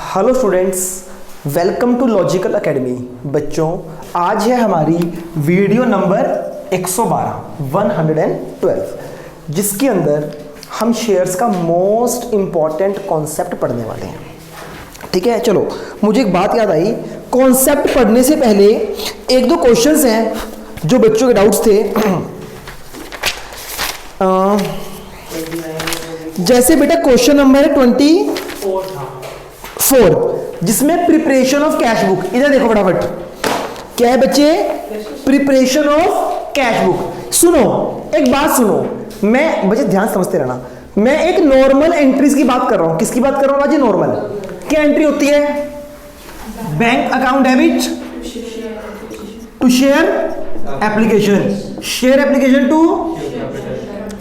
Hello students, welcome to Logical Academy. बच्चों, आज है हमारी वीडियो नंबर 112 जिसके अंदर हम शेयर्स का मोस्ट इम्पॉर्टेंट कॉन्सेप्ट पढ़ने वाले हैं। ठीक है, चलो मुझे एक बात याद आई। कॉन्सेप्ट पढ़ने से पहले एक दो क्वेश्चंस हैं जो बच्चों के डाउट्स थे। जैसे बेटा क्वेश्चन नंबर है 24 जिसमें प्रिपरेशन ऑफ कैश बुक। इधर देखो फटाफट, क्या है बच्चे? Preparation of cash book. सुनो, एक बात सुनो, मैं बच्चे ध्यान समझते रहना। मैं एक नॉर्मल एंट्रीज की बात कर रहा हूं। किसकी बात कर रहा हूं बाजी? नॉर्मल। क्या एंट्री होती है? Bank account debit to share application, share application to,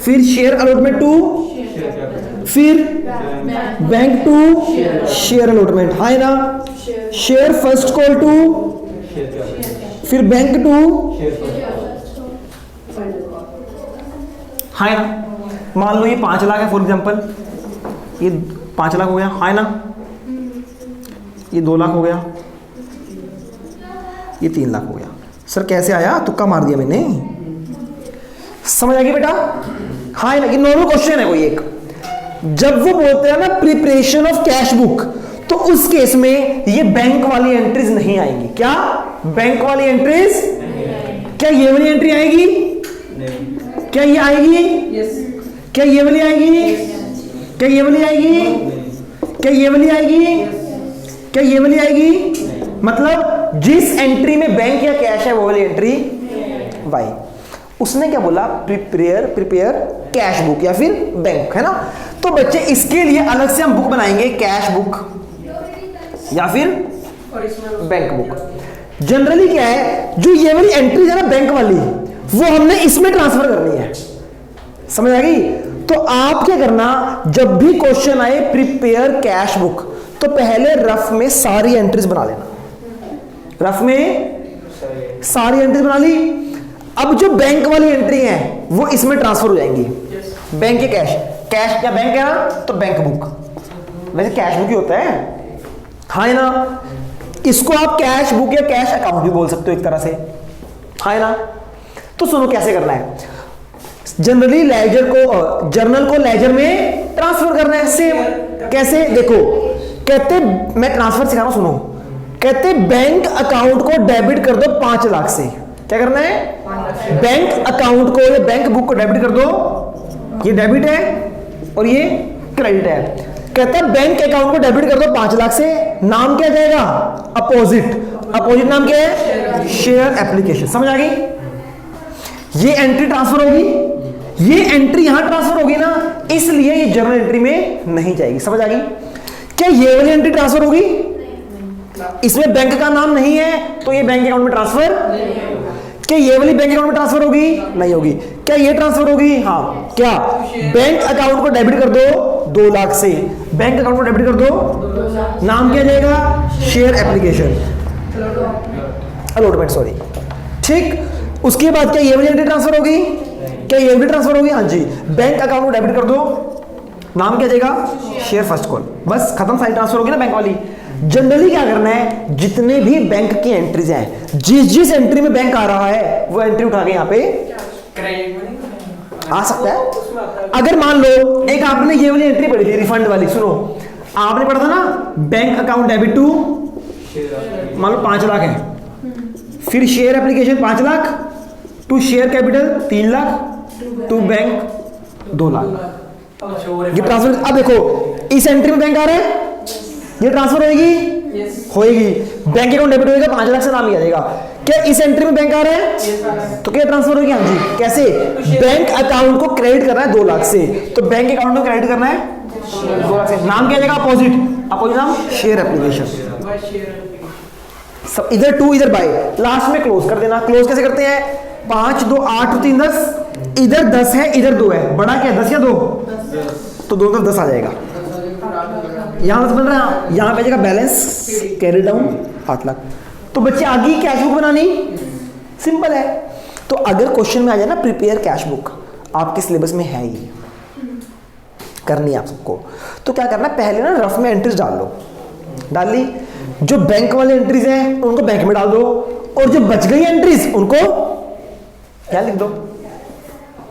फिर शेयर अलॉटमेंट टू, फिर बैंक टू शेयर अलॉटमेंट। हाँ है ना? शेयर फर्स्ट कॉल टू, फिर बैंक टू, हाँ है ना? मान लो ये 5 लाख है फॉर एग्जांपल, ये 5 लाख हो गया। हाँ है ना? ये 2 लाख हो गया, ये 3 लाख हो गया। सर कैसे आया? तुक्का मार दिया मैंने। समझ आ गई बेटा? हाँ है ना? ये नॉर्मल क्वेश्चन है कोई एक। जब वो बोलते हैं ना प्रिपरेशन ऑफ कैश बुक, तो उस केस में ये बैंक वाली एंट्रीज नहीं आएंगी। क्या बैंक वाली एंट्रीज? क्या ये वाली एंट्री आएगी? नहीं। क्या ये आएगी? yes. क्या ये वाली आएगी? yes. क्या ये वाली आएगी? क्या ये वाली आएगी? yes. क्या ये वाली आएगी? नहीं। मतलब जिस एंट्री में बैंक या कैश है वो वाली एंट्री वाई। उसने क्या बोला? प्रिपेयर कैश बुक या फिर बैंक, है ना? तो बच्चे इसके लिए अलग से हम बुक बनाएंगे, कैश बुक या फिर बैंक बुक। जनरली क्या है, जो ये वाली एंट्री है ना बैंक वाली, वो हमने इसमें ट्रांसफर करनी है। समझ आ गई? तो आप क्या करना, जब भी क्वेश्चन आए प्रिपेयर कैश बुक, तो पहले रफ में सारी एंट्रीज बना लेना। रफ में सारी एंट्रीज बना ली। अब जो बैंक वाली एंट्री है वो इसमें ट्रांसफर हो जाएंगी। बैंक के कैश, कैश क्या बैंक है ना, तो बैंक बुक। वैसे कैश बुक ही होता है, हाँ है ना? इसको आप कैश बुक या कैश अकाउंट भी बोल सकते हो एक तरह से, हाँ है ना? तो सुनो कैसे करना है। जनरली जर्नल को लेजर में ट्रांसफर करना है। सेम कैसे? देखो, कहते मैं ट्रांसफर सिखा रहा हूं, सुनो। कहते बैंक अकाउंट को डेबिट कर दो 5 लाख से। क्या करना है? बैंक अकाउंट को या बैंक बुक को डेबिट कर दो। ये डेबिट है और ये क्रेडिट है। कहता है बैंक अकाउंट को डेबिट कर दो 5 लाख से। नाम क्या जाएगा? अपोजिट। अपोजिट नाम क्या है? Share application. समझ आ गई? ये एंट्री ट्रांसफर होगी, ये एंट्री यहां ट्रांसफर होगी ना, इसलिए ये जर्नल एंट्री में नहीं जाएगी। समझ आ गई? क्या ये वाली एंट्री ट्रांसफर होगी? इसमें बैंक का नाम नहीं है तो ये बैंक अकाउंट में ट्रांसफर। क्या ये वाली बैंक अकाउंट में ट्रांसफर होगी? नहीं होगी। क्या ये ट्रांसफर होगी? हाँ। क्या? बैंक अकाउंट को डेबिट कर दो 2 लाख से। बैंक अकाउंट को डेबिट कर दो, नाम क्या जाएगा? Share application, allotment, sorry. ठीक, उसके बाद क्या ये वाली एंट्री ट्रांसफर होगी? क्या ये वाली ट्रांसफर होगी? हाँ जी। बैंक अकाउंट को डेबिट कर दो, नाम क्या जाएगा? Share first call. बस खत्म, सारी ट्रांसफर होगी ना बैंक वाली। जनरली क्या करना है, जितने भी बैंक की एंट्रीज हैं, जिस एंट्री में बैंक आ रहा है वो एंट्री उठा के यहाँ पे आ सकता है। अगर मान लो एक आपने ये वाली एंट्री पढ़ी थी रिफंड वाली, सुनो, आपने पढ़ा था ना बैंक अकाउंट डेबिट टू, मान लो 5 लाख है, फिर share application 5 lakh, to share capital 3 lakh, to bank 2 lakh. ये ट्रांसफर। अब देखो इस एंट्री में बैंक आ रहा है, ये ट्रांसफर होगी? होएगी। बैंक अकाउंट डेबिट होएगा 5 लाख से, नाम ही आ जाएगा। क्या इस एंट्री में बैंक आ रहा है? तो क्या ट्रांसफर होगी? हाँ जी। कैसे? बैंक अकाउंट को क्रेडिट करना है 2 लाख से, तो बैंक अकाउंट को क्रेडिट करना है 2 लाख से। नाम क्या जाएगा? अपोजिट। अपोजिट नाम शेयर एप्लीकेशन। सब इधर 2 इधर बाय, लास्ट में क्लोज कर देना। क्लोज कैसे करते हैं? 5 2 8 3 10, इधर 10 है इधर 2 है, बड़ा क्या है? 10 या 2, तो दोनों तरफ 10 आ जाएगा। यहां 10 बन रहा है, यहां पे जाएगा बैलेंस कैरी डाउन 8 लाख। तो बच्चे आगे कैश बुक बनानी सिंपल है। तो अगर क्वेश्चन में आ जाए ना प्रिपेयर कैश बुक, आपके सिलेबस में है ही, करनी है आप सबको। तो क्या करना है, पहले ना रफ में एंट्रीज डाल लो, डाल ली, जो बैंक वाले एंट्रीज हैं उनको बैंक में डाल दो, और जो बच गई एंट्रीज उनको क्या लिख दो,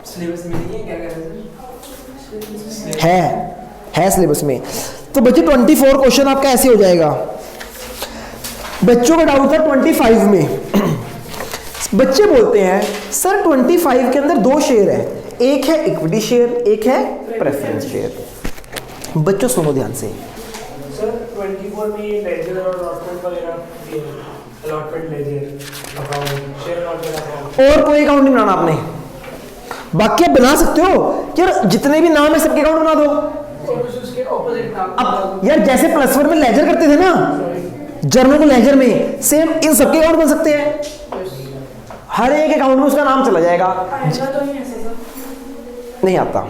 सिलेबस में नहीं है क्या कर रहे है सिलेबस में। तो बच्चे 24 क्वेश्चन आपका ऐसे हो जाएगा। बच्चों का डाउट था 25 में। बच्चे बोलते हैं सर 25 के अंदर 2 शेयर है, एक है इक्विटी शेयर, एक है प्रेफरेंस शेयर। बच्चों सुनो ध्यान से, सर 24 में लेजर और अलॉटमेंट वगैरह, allotment ledger account, share allotment account, और कोई अकाउंट नहीं बनाना आपने, बाकी आप बना सकते हो यार, जितने भी नाम है सबके अकाउंट बना दो। और उसके ऑपोजिट नाम अब यार जैसे +1 में लेजर करते थे ना, जर्नल को लेजर में, सेम इन सबके अकाउंट बन सकते हैं, हर एक अकाउंट में उसका नाम चला जाएगा। तो नहीं ऐसे सर, नहीं आता।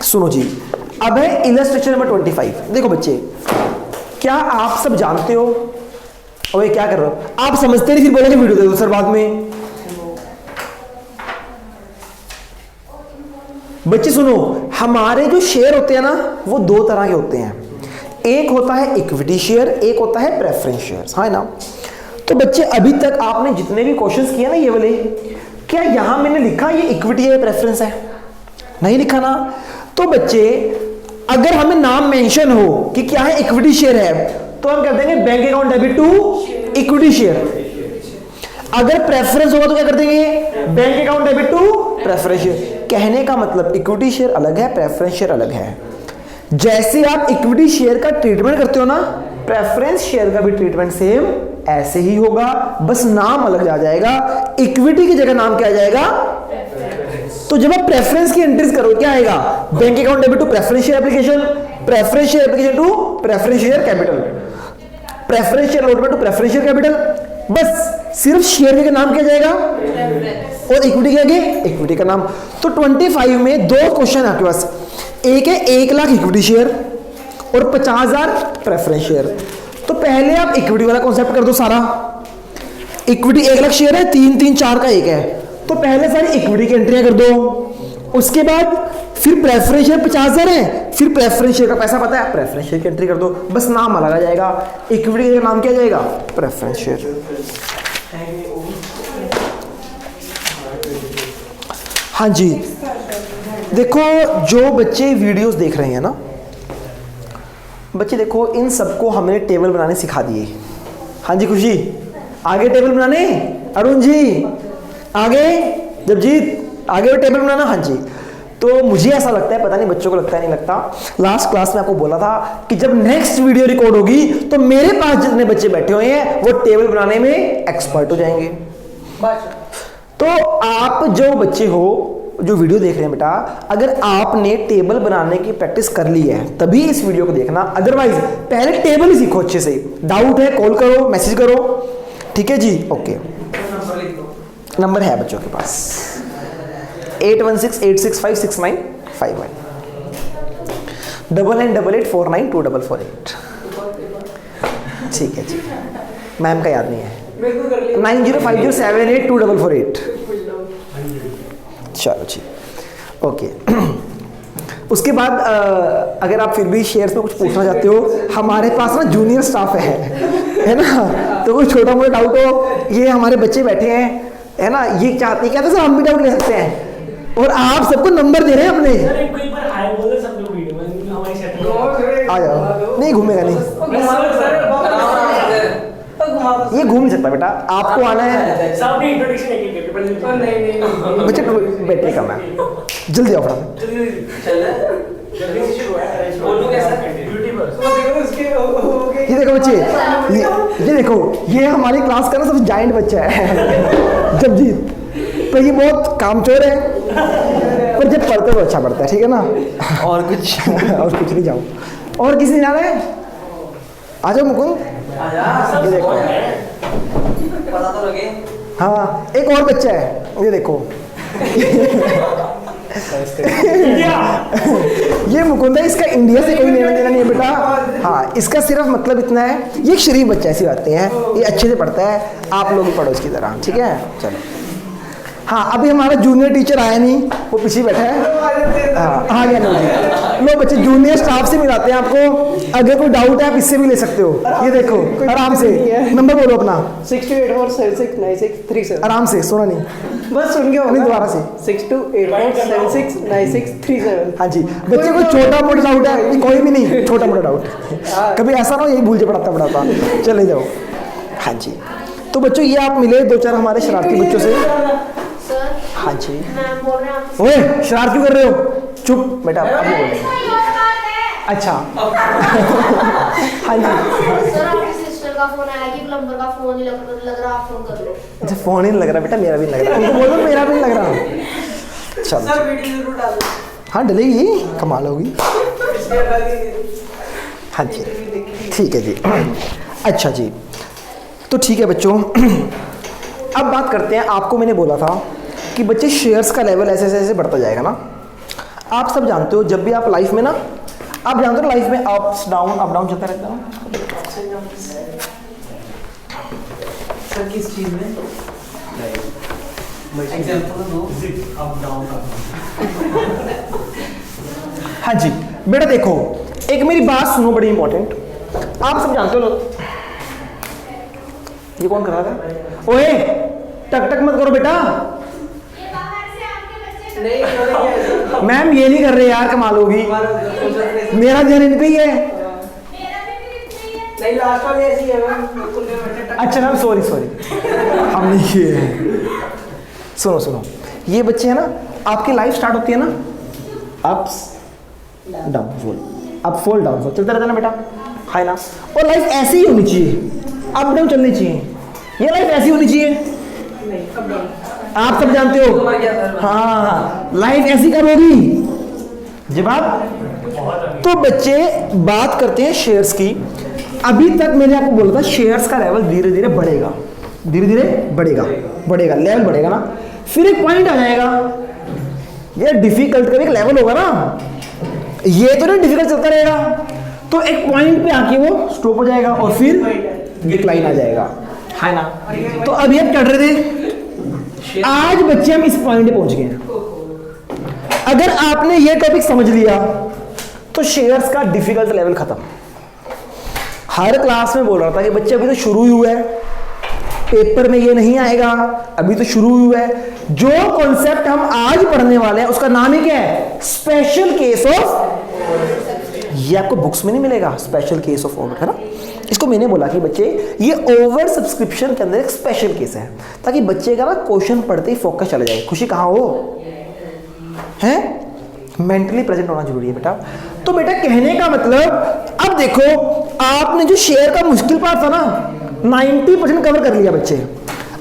सुनो जी, अब है इलस्ट्रेशन नंबर 25। देखो बच्चे, क्या आप सब जानते हो, और क्या कर रहे हो आप, समझते नहीं फिर बोलोगे वीडियो दे दो सर बाद में। बच्चे सुनो, हमारे जो शेयर होते हैं ना वो 2 तरह के होते हैं, एक होता है इक्विटी शेयर, एक होता है प्रेफरेंस शेयर, है ना। तो बच्चे अभी तक आपने जितने भी क्वेश्चंस किए ना ये वाले, क्या यहां मैंने लिखा ये इक्विटी है प्रेफरेंस है, नहीं लिखा ना। तो बच्चे अगर हमें नाम मेंशन हो कि क्या है इक्विटी शेयर है, तो हम कर देंगे bank account debit to equity share. अगर प्रेफरेंस होगा तो क्या कर देंगे, bank account debit to preference share. कहने का मतलब इक्विटी शेयर अलग है, प्रेफरेंस शेयर अलग है। जैसे आप इक्विटी शेयर का ट्रीटमेंट करते हो ना, प्रेफरेंस शेयर का भी ट्रीटमेंट सेम ऐसे ही होगा, बस नाम अलग आ जाएगा। इक्विटी की जगह नाम क्या आ जाएगा, तो जब आप प्रेफरेंस की एंट्रीज करो क्या आएगा, bank account debit to preference share application, preference share application to preference share capital, preference share allotment to preference share capital. बस सिर्फ शेयर का नाम क्या जाएगा, और इक्विटी क्या है, इक्विटी का नाम। तो 25 में 2 क्वेश्चन है आपके पास, एक है 1 लाख इक्विटी शेयर और 50,000 प्रेफरेंस शेयर। तो पहले आप इक्विटी वाला कॉन्सेप्ट कर दो सारा, इक्विटी 1 लाख शेयर है, 3 3 4 का 1 है, तो पहले सारी इक्विटी की एंट्रियां कर दो। उसके बाद फिर प्रेफरेंस शेयर 50,000 है, फिर प्रेफरेंस शेयर का पैसा पता है, प्रेफरेंस शेयर की एंट्री कर दो, बस नाम अलग आ जाएगा। इक्विटी का नाम क्या जाएगा, प्रेफरेंस शेयर। हाँ जी, देखो जो बच्चे वीडियोस देख रहे हैं ना, बच्चे देखो इन सबको हमने टेबल बनाने सिखा दिए। हाँ जी खुशी, आगे टेबल बनाने, अरुण जी आगे, जबजीत आगे टेबल बनाना। हाँ जी, तो मुझे ऐसा लगता है, पता नहीं बच्चों को लगता है नहीं लगता, लास्ट क्लास में आपको बोला था कि जब नेक्स्ट वीडियो रिकॉर्ड होगी तो मेरे पास जितने बच्चे बैठे हुए हैं वो टेबल बनाने में एक्सपर्ट हो जाएंगे। तो आप जो बच्चे हो जो वीडियो देख रहे हैं बेटा, अगर आपने टेबल बनाने की प्रैक्टिस कर ली है तभी इस वीडियो को देखना, अदरवाइज पहले टेबल ही सीखो अच्छे से। डाउट है कॉल करो, मैसेज करो, ठीक है जी, ओके। नंबर है बच्चों के पास 8168656951 998849249248। ठीक है जी, मैम का याद नहीं है, 9050782448। चलो जी, ओके। उसके बाद अगर आप फिर भी शेयर्स में कुछ पूछना चाहते हो, हमारे पास ना जूनियर स्टाफ है ना, तो कोई छोटा मोटा डाउट हो, ये हमारे बच्चे बैठे हैं है ना, ये चाहते हैं, कहते हैं सर हम भी डाउट ले सकते हैं, और आप सबको नंबर दे रहे हैं अपने। आ जाओ, नहीं घूमेगा नहीं, ये घूम सकता बेटा, आपको आना है बच्चे, बैठने का मैम जल्दी आओ फटाफट। ये देखो बच्चे, ये देखो, ये हमारी क्लास का ना सबसे जायंट बच्चा है जबजीत, तो ये बहुत कामचोर है, पर जब पढ़ते तो अच्छा पढ़ता है, ठीक है ना। और कुछ और कुछ नहीं, जाओ और किसी ने जाना है, आ जाओ मुकुंद, ये देखो, पता तो लगे। हाँ एक और बच्चा है, ये देखो ये मुकुंद है, इसका इंडिया से कोई लेना देना नहीं है बेटा। हाँ, इसका सिर्फ मतलब इतना है, ये एक शरीफ बच्चा, ऐसी बातें हैं, ये अच्छे से पढ़ता है, आप लोग भी पढ़ो इसकी तरह, ठीक है। चलो हाँ अभी हमारा जूनियर टीचर आया नहीं, वो पीछे बैठा है। हाँ आ गया ना जी। लो बच्चे जूनियर स्टाफ से मिलाते हैं आपको, अगर कोई डाउट है आप इससे भी ले सकते हो। ये देखो आराम से नंबर बोलो अपना। 6284769637। आराम से, सुना नहीं, बस सुन के नहीं दोबारा से। 6284769637। हाँ जी बच्चे को छोटा मोटा डाउट है, कोई भी नहीं, छोटा मोटा डाउट, कभी ऐसा ना हो यही भूल से पढ़ाता पढ़ाता चले जाओ। हाँ जी तो बच्चों ये आप मिले 2-4 हमारे शरारती बच्चों से। हाँ जी मैम बोल रहे हैं आपसे। ओए शरारत क्यों कर रहे हो, चुप बेटा अभी बोलो। अच्छा हाँ जी सर आपकी सिस्टर का फोन आया कि प्लम्बर का फोन नहीं लग रहा, आप फोन कर लो। अच्छा फोन ही नहीं लग रहा बेटा, मेरा भी नहीं लग रहा, उनको बोलो मेरा भी नहीं लग रहा। चलो वीडियो जरूर डालो। हाँ डलेगी, कमाल होगी। हाँ जी ठीक है जी। अच्छा जी तो ठीक है बच्चों, अब बात करते हैं। आपको मैंने बोला था कि बच्चे शेयर्स का लेवल ऐसे ऐसे बढ़ता जाएगा ना। आप सब जानते हो जब भी आप लाइफ में ना, आप जानते हो लाइफ में अप डाउन चलता रहता है ना। सर किस चीज में एग्जांपल दो, अप डाउन का। हाँ जी बेटा देखो एक मेरी बात सुनो, बड़ी इंपॉर्टेंट। आप सब जानते हो ये कौन कर रहा था? ओए टक टक मत करो बेटा। नहीं मैम ये नहीं कर रहे यार, कमाल होगी। मेरा ध्यान इन पे ही है। नहीं लास्ट वाली ऐसी है मैम, बिल्कुल नहीं बैठे। अच्छा मैम सॉरी हम नहीं किए हैं। सुनो ये बच्चे हैं ना, आपकी लाइफ स्टार्ट होती है ना ups down fall, up fall down fall चलता रहता है ना बेटा, है ना। और लाइफ ऐसी ही होनी चाहिए, अप डाउन चलनी चाहिए। ये लाइफ ऐसी होनी चाहिए, नहीं अप डाउन आप सब जानते हो। हाँ लाइफ ऐसी कब होगी जवाब। तो बच्चे बात करते हैं शेयर्स की। अभी तक मैंने आपको बोला था शेयर्स का लेवल धीरे धीरे बढ़ेगा, धीरे धीरे बढ़ेगा लेवल बढ़ेगा ना। फिर एक पॉइंट आ जाएगा, ये डिफिकल्ट का एक लेवल होगा ना, ये तो नहीं डिफिकल्ट चलता रहेगा, तो एक पॉइंट पे आके वो स्टॉप हो जाएगा और फिर डिक्लाइन आ जाएगा, है ना। तो अभी हम चढ़ रहे थे, आज बच्चे हम इस पॉइंट पे पहुंच गए हैं। अगर आपने ये टॉपिक समझ लिया तो शेयर्स का डिफिकल्ट लेवल खत्म। हर क्लास में बोल रहा था कि बच्चे अभी तो शुरू ही हुआ है, पेपर में ये नहीं आएगा, अभी तो शुरू हुआ है। जो कॉन्सेप्ट हम आज पढ़ने वाले हैं उसका नाम ही क्या है? Special case of. ये आपको बुक्स में नहीं मिलेगा, स्पेशल केस ऑफ ओवर, है ना। इसको मैंने बोला कि बच्चे ये ओवर सब्सक्रिप्शन के अंदर एक स्पेशल केस है, ताकि बच्चे का ना क्वेश्चन पढ़ते ही फोकस चला जाए। खुशी कहाँ हो है, मेंटली प्रेजेंट होना जरूरी है बेटा। तो बेटा कहने का मतलब, अब देखो आपने जो शेयर का मुश्किल पार्ट था ना 90% कवर कर लिया बच्चे।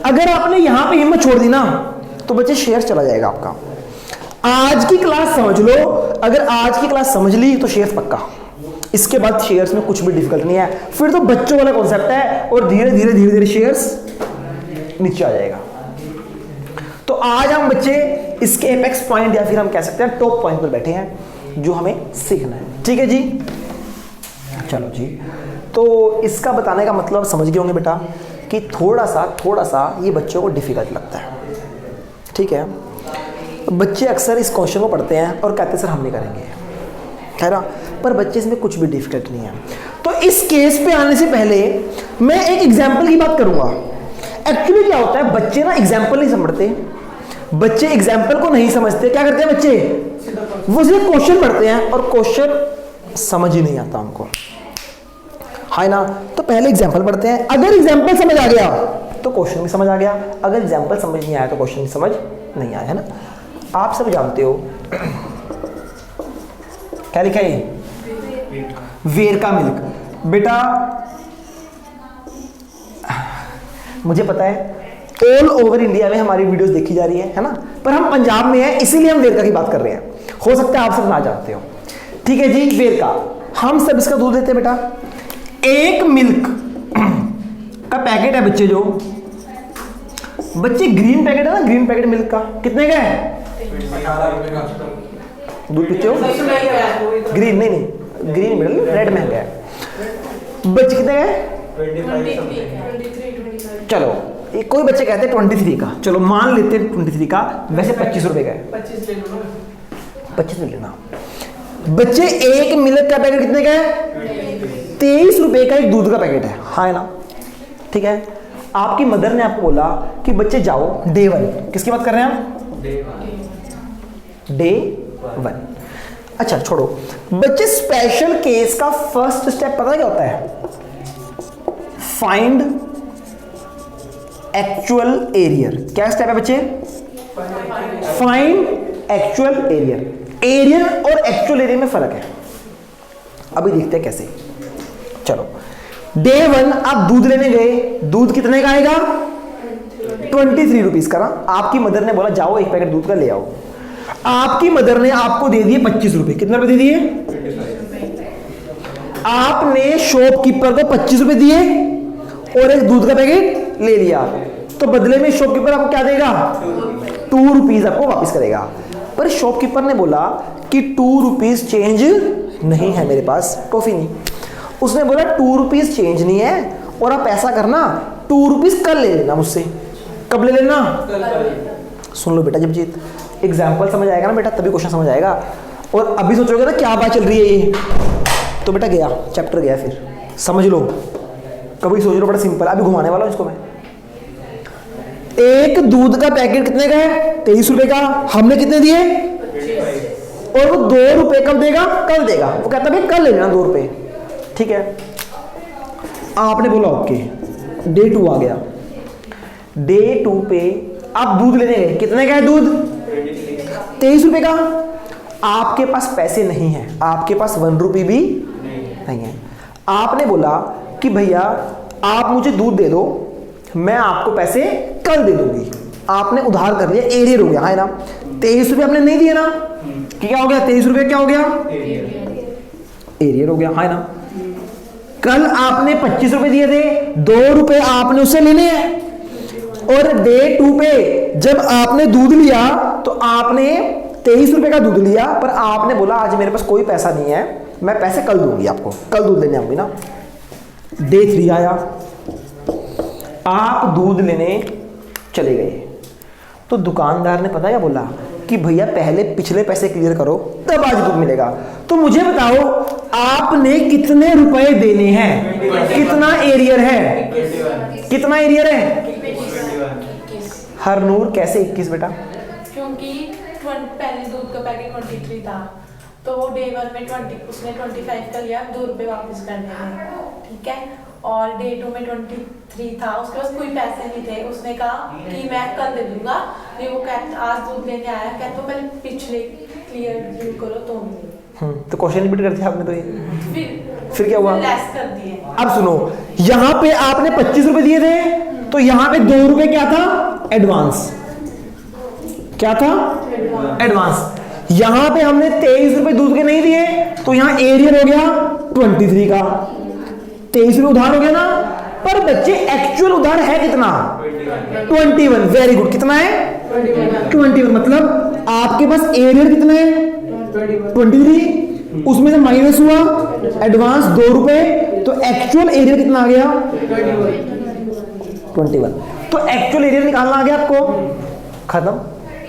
अगर आपने यहां पे हिम्मत छोड़ दी ना तो बच्चे शेयर चला जाएगा आपका। आज की क्लास समझ लो, अगर आज की क्लास समझ ली तो शेयर पक्का। इसके बाद शेयर्स में कुछ भी डिफिकल्ट नहीं है, फिर तो बच्चों वाला कॉन्सेप्ट है और धीरे धीरे शेयर्स नीचे आ जाएगा। तो आज हम बच्चे इसके एपेक्स पॉइंट या फिर हम कह सकते हैं टॉप पॉइंट पर बैठे हैं जो हमें सीखना है। ठीक है जी, चलो जी। तो इसका बताने का मतलब समझ गए होंगे बेटा कि थोड़ा सा ये बच्चों को डिफिकल्ट लगता है। ठीक है, बच्चे अक्सर इस क्वेश्चन को पढ़ते हैं और कहते हैं सर हम नहीं करेंगे, है ना, पर बच्चे इसमें कुछ भी डिफिकल्ट नहीं है। तो इस केस पे आने से पहले मैं एक एग्जाम्पल की बात करूंगा। एक्चुअली क्या होता है, बच्चे ना एग्जाम्पल नहीं समझते, बच्चे एग्जाम्पल को नहीं समझते। क्या करते हैं बच्चे, वो सिर्फ क्वेश्चन पढ़ते हैं और क्वेश्चन समझ ही नहीं आता उनको, है ना। तो पहले एग्जाम्पल पढ़ते हैं, अगर एग्जाम्पल समझ आ गया तो क्वेश्चन भी समझ आ गया, अगर एग्जाम्पल समझ नहीं आया तो क्वेश्चन भी समझ नहीं आया, है ना। आप सब जानते हो क्या लिखा है, वेर का मिल्क। बेटा मुझे पता है ऑल ओवर इंडिया में हमारी वीडियोस देखी जा रही है ना, पर हम पंजाब में हैं इसीलिए हम वेरका की बात कर रहे हैं। हो सकता है आप सब ना जानते हो, ठीक है जी। वेरका हम सब इसका दूध देते हैं बेटा। एक मिल्क का पैकेट है बच्चे, जो बच्चे ग्रीन पैकेट है ना, ग्रीन पैकेट मिल्क का कितने का है? 18 रुपए का दूध पीते हो? ग्रीन नहीं, ग्रीन मिल, रेड महंगा है। बच्चे कितने का है? 25 चलो कोई बच्चे कहते हैं 23 का, चलो मान लेते हैं 23 का, वैसे 25 रुपए का है। 25 ले लो ना। 25 ले लेना। बच्चे एक मिल्क का पैकेट कितने का है? 23 रुपए का एक दूध का पैकेट है, हाँ है ना? ठीक है। आपकी मदर ने आपको बोला कि बच्चे जाओ डे 1, किसकी बात कर रहे हैं हम? डे 1। अच्छा छोड़ो बच्चे, स्पेशल केस का फर्स्ट स्टेप पता है क्या होता है? Find actual arrear. क्या स्टेप है बच्चे? Find actual arrear. एरियर और एक्चुअल एरियर में फर्क है, अभी देखते हैं कैसे। चलो डे 1 आप दूध लेने गए, दूध कितने का आएगा? 23 रुपीज का ना। आपकी मदर ने बोला जाओ एक पैकेट दूध का ले आओ। आपकी मदर ने आपको दे दिए 25 रुपए। कितने रुपए दे दिए? आपने शॉपकीपर को 25 रुपए दिए और एक दूध का पैकेट ले लिया, तो बदले में शॉपकीपर आपको क्या देगा? 2 रुपीज आपको वापस करेगा। पर शॉपकीपर ने बोला कि 2 रुपीज चेंज नहीं है मेरे पास, टॉफी नहीं। उसने बोला 2 रुपीज चेंज नहीं है और आप ऐसा करना 2 रुपीज कल ले लेना मुझसे। कब ले लेना? सुन लो बेटा, जब जीत एग्जाम्पल समझ आएगा ना बेटा तभी क्वेश्चन समझ आएगा। और अभी सोचोगे ना क्या बात चल रही है ये, तो बेटा गया चैप्टर गया, फिर समझ लो। कभी सोच लो, बड़ा सिंपल, अभी घुमाने वाला हूं इसको मैं। एक दूध का पैकेट कितने का है? 23 रुपए का। हमने कितने दिए? और वो 2 रुपए कब देगा? कल देगा। वो कहता भाई कल ले लेना 2 रुपए, ठीक है। आपने बोला ओके, डे 2 आ गया। डे 2 पे आप दूध लेने गए, कितने का है दूध? 23 रुपए का। आपके पास पैसे नहीं है, आपके पास 1 रुपए भी नहीं है। आपने बोला कि भैया आप मुझे दूध दे दो, मैं आपको पैसे कल दे दूंगी। आपने उधार कर लिया, एरियर हो गया, है ना? 23 रुपए आपने नहीं दिए ना, क्या हो गया? 23 रुपए क्या हो गया? एरियर हो गया, है ना? कल आपने 25 रुपए दिए थे, 2 रुपए आपने उससे लेने हैं। और डे 2 पे जब आपने दूध लिया तो आपने 23 रुपए का दूध लिया, पर आपने बोला आज मेरे पास कोई पैसा नहीं है, मैं पैसे कल दूंगी आपको, कल दूध लेने आऊंगी ना। डे 3 आया, आप दूध लेने चले गए, तो दुकानदार ने पता क्या बोला कि भैया पहले पिछले पैसे क्लियर करो तब आज दूध मिलेगा। तो मुझे बताओ आपने कितने रुपए देने हैं? कितना एरियर है? कितना एरियर है? हरनूर कैसे 21 बेटा? क्योंकि पहले दूध का पैकेट 23 था, तो वो डे 1 में 20 उसने 25 का लिया, 2 रुपए वापस करने में, ठीक है। और डे 2 में 23 था, उसके पास कोई पैसे नहीं थे, उसने कहा कि मैं कल दे दूंगा। नहीं, वो कहता आज दूध लेने आया, कहता पहले पिछले क्लियर करो तो मिले। तो क्वेश्चन रिपीट कर दिया आपने, तो ये फिर क्या हुआ? लेस कर दिए। अब सुनो, यहां पे आपने 25 रुपए दिए थे, तो यहां पे 2 रुपए क्या था? एडवांस। क्या था? एडवांस। यहां पे हमने 23 रुपए दूध के नहीं दिए, तो यहां एरियर हो गया 23 का। 23 रुपए उधार हो गया ना। पर बच्चे एक्चुअल उधार है कितना? 21। Very good. कितना है? 21। मतलब आपके पास एरियर कितना है? 23। उसमें से माइनस हुआ एडवांस 2 रुपए, तो एक्चुअल एरियर कितना आ गया? 21। तो एक्चुअल एरियर निकालना आ गया आपको, खत्म।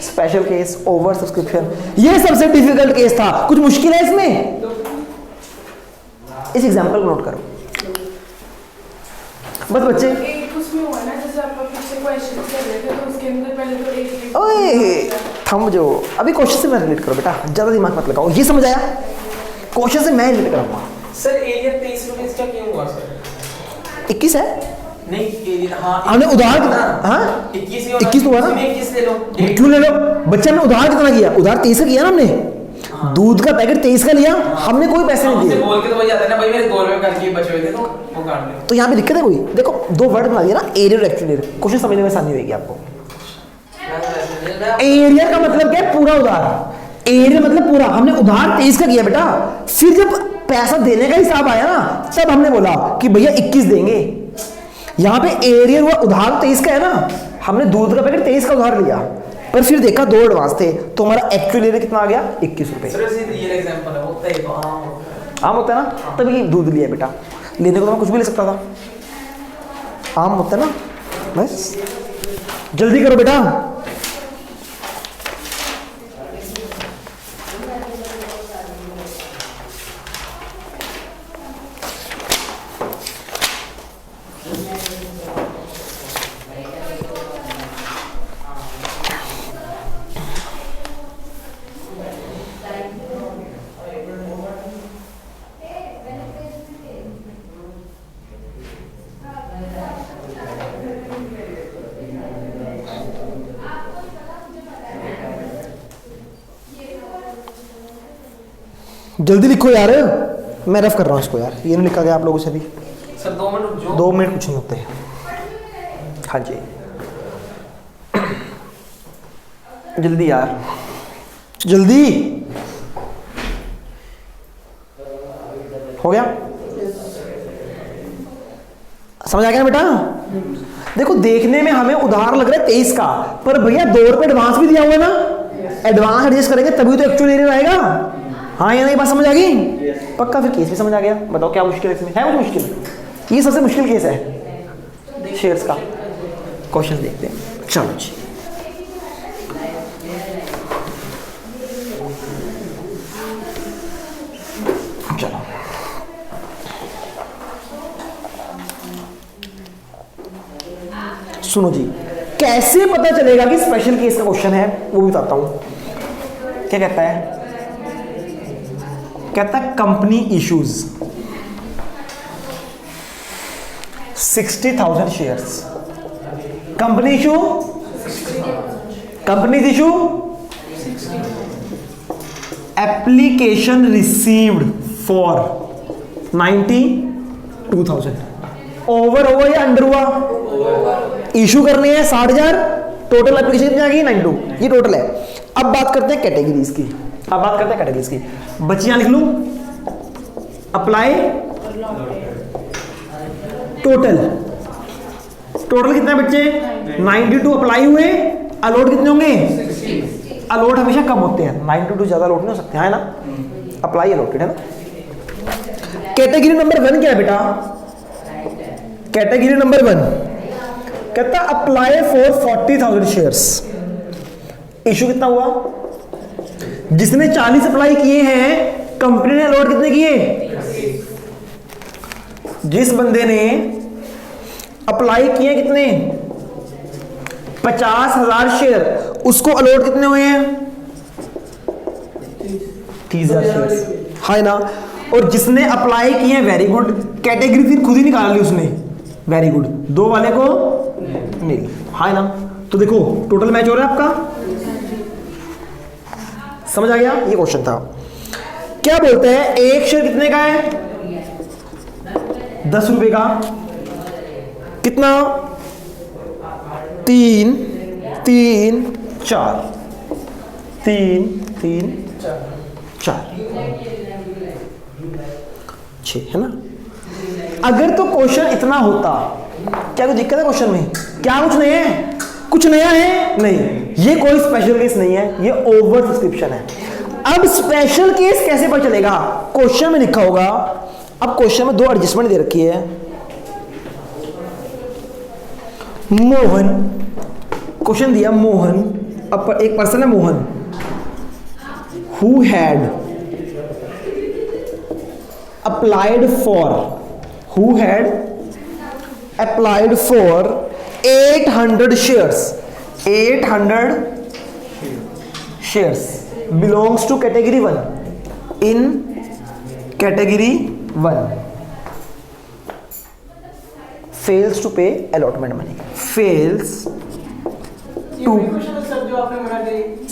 स्पेशल केस, ओवर सब्सक्रिप्शन, ये सबसे डिफिकल्ट केस था। कुछ मुश्किल है इसमें? इस एग्जांपल को नोट करो बस बच्चे। एक उसमें हुआ ना, जैसे आप पीछे क्वेश्चन कर रहे थे, तो उसके अंदर पहले तो एक ओए थम जो, अभी क्वेश्चन से मैं रिलेट करो बेटा, ज्यादा दिमाग मत लगाओ। ये समझ आया? क्वेश्चन से मैं रिलेट करूंगा। सर एरियर 23 रुपीस का क्यों हुआ सर? 21 है नहीं एरियर, हाँ हमने उधार कितना? हाँ 21 हुआ ना। 21 ले लो। क्यों ले लो बच्चा? हमने उधार कितना किया? उधार 23 का किया ना हमने। दूध का पैकेट 23 का लिया, हमने कोई पैसे नहीं दिए। बोल के तो वही आता है ना, भाई मेरे 2 रुपए करके बचे हुए थे, तो वो काट दो। तो यहाँ पे दिक्कत है कोई? देखो 2 वर्ड बना दिया ना, एरियर एक्चुअल एरियर। क्वेश्चन समझने में आसानी होगी आपको। एरियर का मतलब क्या है? पूरा उधार। एरियर मतलब पूरा। हमने उधार 23 का किया बेटा, फिर जब पैसा देने का हिसाब आया ना, तब हमने बोला कि भैया 21 देंगे। यहाँ पे एरियर हुआ, उधार 23 का है ना, हमने दूध का पैकेट 23 का उधार लिया, पर फिर देखा 2 एडवांस थे, तो हमारा एक्चुअल एरियर कितना आ गया? 21 रुपए। सर रियल एग्जांपल है, होता है तो आम होता है ना, तभी दूध लिया बेटा। लेने को तो मैं कुछ भी ले सकता था, आम होता है ना। बस जल्दी करो बेटा। जल्दी लिखो यार, मैं रफ कर रहा हूँ इसको यार, ये नहीं लिखा गया आप लोगों से भी। सर 2 मिनट रुक जाओ। 2 मिनट कुछ नहीं होते। हाँ जी जल्दी यार, जल्दी हो गया। समझ आ गया बेटा? देखो देखने में हमें उधार लग रहा है 23 का, पर भैया 2 रुपए एडवांस भी दिया हुआ है ना, एडवांस एडजस्ट करेंगे तभी तो एक्चुअल एरियर आएगा। हाँ या नहीं, बात समझ आ गई? पक्का फिर केस भी समझ आ गया। बताओ क्या मुश्किल है इसमें? है कुछ मुश्किल? ये सबसे मुश्किल केस है शेयर्स का। क्वेश्चन देखते हैं, चलो जी। चलो सुनो जी, कैसे पता चलेगा कि स्पेशल केस का क्वेश्चन है वो भी बताता हूं। क्या कहता है? कहता है company issues 60,000 shares. Company issue, company issue, application received for 92,000। Over हुआ या अंडर हुआ? इशू करने हैं 60,000, टोटल एप्लीकेशन कितनी आ गई? 92। ये टोटल है। अब बात करते हैं कैटेगरीज की। बच्चियां लिख लूं, अप्लाई टोटल कितने बच्चे? 92 अप्लाई हुए, अलॉट कितने होंगे? अलॉट हमेशा कम होते हैं, 92 ज्यादा अलॉट नहीं हो सकते, है ना? अप्लाई अलॉटेड है ना। कैटेगरी नंबर 1 क्या है बेटा? कैटेगरी नंबर 1 कहता अप्लाई फॉर 40,000 शेयर्स। इशू कितना हुआ? जिसने 40 अप्लाई किए हैं, कंपनी ने अलॉट कितने किए? जिस बंदे ने अप्लाई किए कितने? 50,000 शेयर, उसको अलॉट कितने हुए हैं? 30,000 शेयर, है ना? और जिसने अप्लाई किए हैं, वेरी गुड, कैटेगरी फिर खुद ही निकाल ली उसने, वेरी गुड। 2 वाले को नहीं, है ना? तो देखो टोटल मैच हो रहा है आपका। समझ आ गया? ये क्वेश्चन था। क्या बोलते हैं एक शेयर कितने का है? 10 रुपए का। कितना? 3 3 4 3 3 4 6 है ना? अगर तो क्वेश्चन इतना होता, क्या कोई दिक्कत है क्वेश्चन में? क्या कुछ नहीं है? कुछ नया है? नहीं, ये कोई स्पेशल केस नहीं है, ये ओवर सब्सक्रिप्शन है। अब स्पेशल केस कैसे पता चलेगा? क्वेश्चन में लिखा होगा। अब क्वेश्चन में 2 एडजस्टमेंट दे रखी है। मोहन, क्वेश्चन दिया मोहन, अब एक पर्सन है Mohan, who had applied for 800 shares belongs to category 1 in category 1 fails to pay allotment money, fails to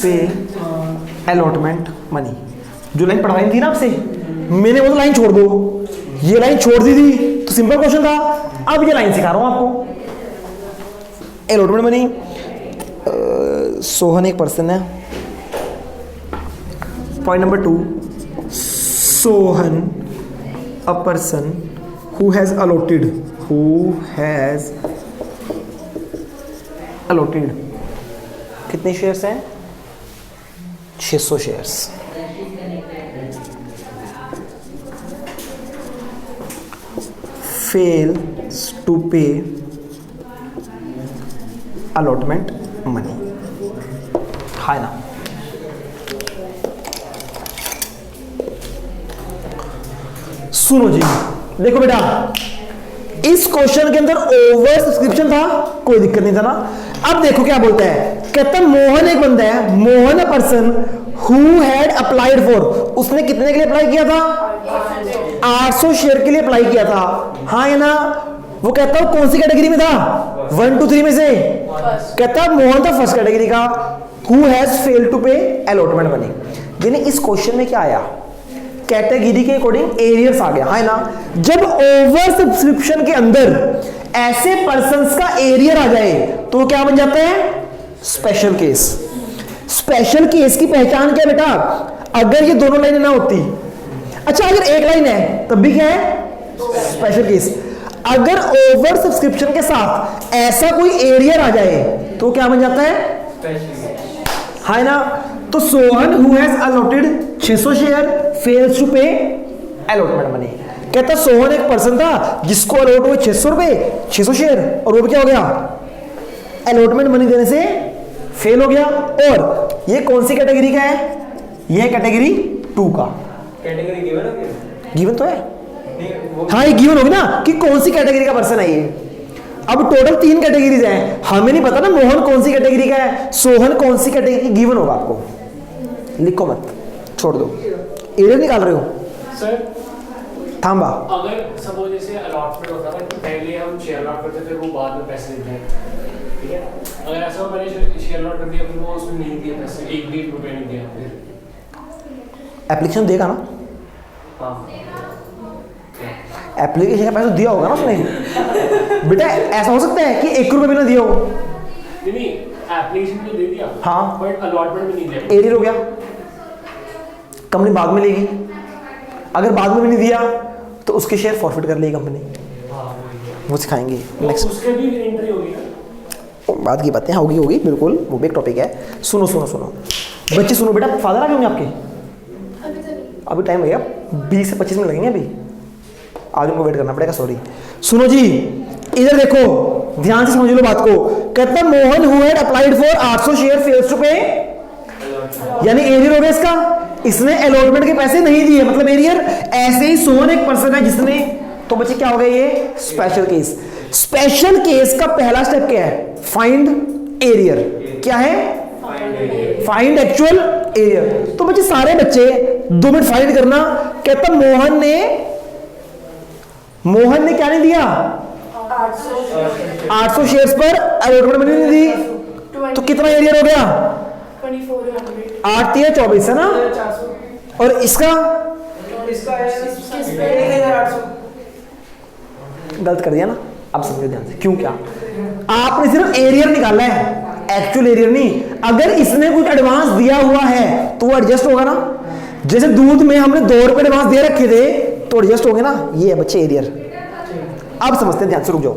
pay allotment money। जो लाइन पढ़वाई थी ना आपसे, मैंने वो तो लाइन छोड़ दो, ये लाइन छोड़ दी थी तो सिंपल क्वेश्चन था। अब ये लाइन सिखा रहा हूं आपको। अलॉटमेंट मनी, सोहन एक पर्सन है। Point number 2, Sohan a person who has allotted कितने शेयर्स हैं? 600 shares. fails to pay allotment money, है ना। सुनो जी, देखो बेटा, इस क्वेश्चन के अंदर ओवर सब्सक्रिप्शन था, कोई दिक्कत नहीं था ना। अब देखो क्या बोलता है, कहता है मोहन एक बंदा है, Mohan a person who had applied for, उसने कितने के लिए अप्लाई किया था? 800 शेयर के लिए अप्लाई किया था, हाँ है ना। वो कहता है कौन सी कैटेगरी में था? 1 to 3 में से। कहता है मोहन था फर्स्ट कैटेगरी का, who has failed to pay allotment money. यानी इस क्वेश्चन में क्या आया, कैटेगरी के अकॉर्डिंग एरियर्स आ गया, है ना। जब ओवर सब्सक्रिप्शन के अंदर ऐसे पर्संस का एरियर आ जाए तो क्या बन जाता है? Special case. स्पेशल केस की पहचान क्या बेटा? अगर ये दोनों लाइनें ना होती, अच्छा अगर एक लाइन है तब भी क्या है? Special case. अगर ओवर सब्सक्रिप्शन के साथ ऐसा कोई एरियर आ जाए तो क्या बन जाता है? है ना। तो Sohan who has allotted 600 share fails to pay allotment money. कहता सोहन एक पर्सन था जिसको अलॉट हुए 600 रुपए, 600 शेयर, और वो क्या हो गया? अलॉटमेंट मनी देने से फेल हो गया। और ये कौन सी कैटेगरी का है? ये है कैटेगरी 2 का। कैटेगरी गिवन है क्या? गिवन तो है, हाँ ये गिवन होगी ना कि कौन सी कैटेगरी का पर्सन है ये। अब टोटल 3 कैटेगरीज हैं, हमें नहीं पता ना मोहन कौन सी कैटेगरी का है, सोहन कौन सी कैटेगरी, गिवन होगा आपको, लिखो मत, छोड़ दो। एरियर निकाल रहे हो सर? थांबा। अगर सपोज जैसे अलॉटमेंट होता था कि पहले हम शेयर अलॉट करते फिर वो बाद में पैसे देते हैं, ठीक है। अगर ऐसा हो मैंने शेयर अलॉट कर दिया फिर वो उसमें नहीं दिए पैसे, 1 भी रुपये नहीं दिया, फिर एप्लीकेशन देगा ना, हाँ एप्लीकेशन का पैसा दिया होगा ना उसने। बेटा ऐसा हो सकता है कि 1 रुपये भी ना दिया हो? नहीं, एप्लीकेशन तो दे दिया, हाँ, बट अलॉटमेंट में नहीं दिया। एरियर हो गया, कंपनी बाद में लेगी। अगर बाद में भी नहीं दिया तो उसके शेयर फॉरफिट कर लेगी कंपनी, वो सिखाएंगे नेक्स्ट। उसके भी एंट्री होगी ना, बाद की बातें होगी होगी बिल्कुल, वो भी एक टॉपिक है। सुनो सुनो सुनो बच्चे, सुनो बेटा, फादर आ गए होंगे आपके? अभी तो नहीं। अभी टाइम लगेगा, 20 से 25 मिनट लगेंगे अभी, आज उनको वेट करना पड़ेगा, सॉरी। सुनो जी, इधर देखो, ध्यान से समझ लो बात को। कहता Mohan who had applied for 800 share fails to pay, यानी एरियर हो गया इसका, इसने अलॉटमेंट के पैसे नहीं दिए, मतलब एरियर। ऐसे ही सोहन एक पर्सन है जिसने, तो बच्चे क्या हो गया ये? Special case. स्पेशल केस का पहला स्टेप क्या है? Find arrear. क्या है? Find actual arrear. तो बच्चे सारे बच्चे 2 मिनट फाइंड करना। कहता मोहन ने क्या नहीं दिया? 800 शेयर्स पर अलॉटमेंट मनी नहीं दी, तो कितना एरियर हो गया? 2400 8 या 24 है ना। और इसका इसका है 1800। गलत कर दिया ना, अब समझो ध्यान से क्यों। क्या आपने सिर्फ एरियर निकाला है, एक्चुअल एरियर नहीं। अगर इसने कुछ एडवांस दिया हुआ है तो वो एडजस्ट होगा ना। जैसे दूध में हमने 2 रुपए एडवांस दे रखे थे तो एडजस्ट हो गए ना। ये है बच्चे एरियर। अब समझते हैं, ध्यान से रुक जाओ।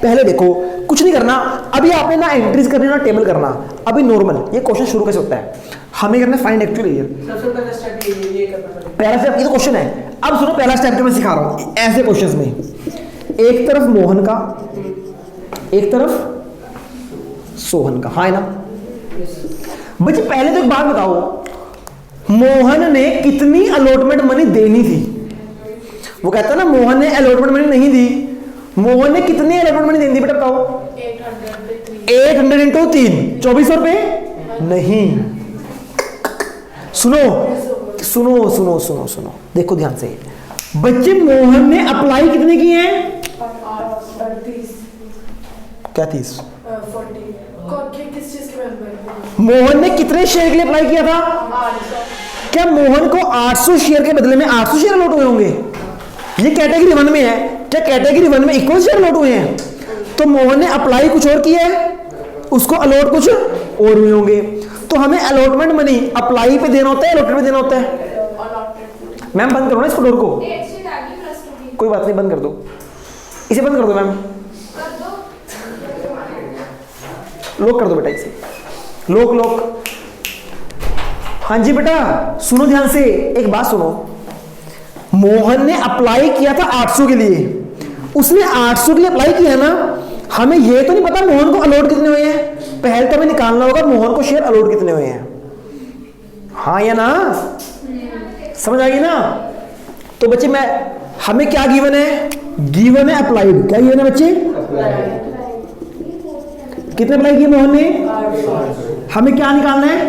पहले देखो, कुछ नहीं करना अभी, आपने ना एंट्रीज करनी ना टेबल करना। अभी नॉर्मल ये क्वेश्चन शुरू कैसे होता है, हमें करना है फाइंड एक्चुअल एरियर। सबसे पहला स्टेप ये करना पड़ेगा। पहला स्टेप ये तो क्वेश्चन है। अब सुनो, पहला स्टेप जो मैं सिखा रहा हूं, ऐसे क्वेश्चंस में एक तरफ मोहन का, एक तरफ सोहन का, हाँ है ना। बच्चे पहले तो एक बात बताओ, मोहन ने कितनी अलॉटमेंट मनी देनी थी? वो कहता है ना मोहन ने अलॉटमेंट मनी नहीं दी। मोहन ने कितनी अलॉटमेंट मनी देनी थी बेटा बताओ? 800 इंटू 3, 2400 रुपए नहीं। सुनो सुनो सुनो सुनो सुनो, देखो ध्यान से बच्चे, मोहन ने अप्लाई कितने किए हैं? 30 क्या 30? 40 किस चीज के बारे में? मोहन ने कितने शेयर के लिए अप्लाई किया था? 800। क्या मोहन को 800 शेयर के बदले में 800 शेयर अलॉट हुए होंगे? ये कैटेगरी 1 में है। क्या कैटेगरी 1 में इक्वल शेयर अलॉट हुए हैं? तो मोहन ने अप्लाई कुछ और किया है, उसको अलॉट कुछ और हुए होंगे। तो हमें अलॉटमेंट मनी अप्लाई पे देना होता है, अलॉटेड पे देना होता है। मैम बंद करो ना इसको, डोर को। कोई बात नहीं, बंद कर दो, इसे बंद कर दो मैम, लॉक कर दो बेटा इसे, लॉक लॉक। हाँ जी बेटा सुनो ध्यान से, एक बात सुनो। मोहन ने अप्लाई किया था 800 के लिए, उसने 800 के लिए अप्लाई किया ना, हमें ये तो नहीं पता मोहन को अलॉट कितने हुए हैं, पहले तो हमें निकालना होगा मोहन को शेयर अलॉट कितने हुए हैं। हाँ या ना, समझ आ गई ना। तो बच्चे मैं हमें क्या गिवन है, गिवन है अप्लाइड। क्या गिवन है बच्चे, कितने अप्लाई किए मोहन ने, हमें क्या निकालना है,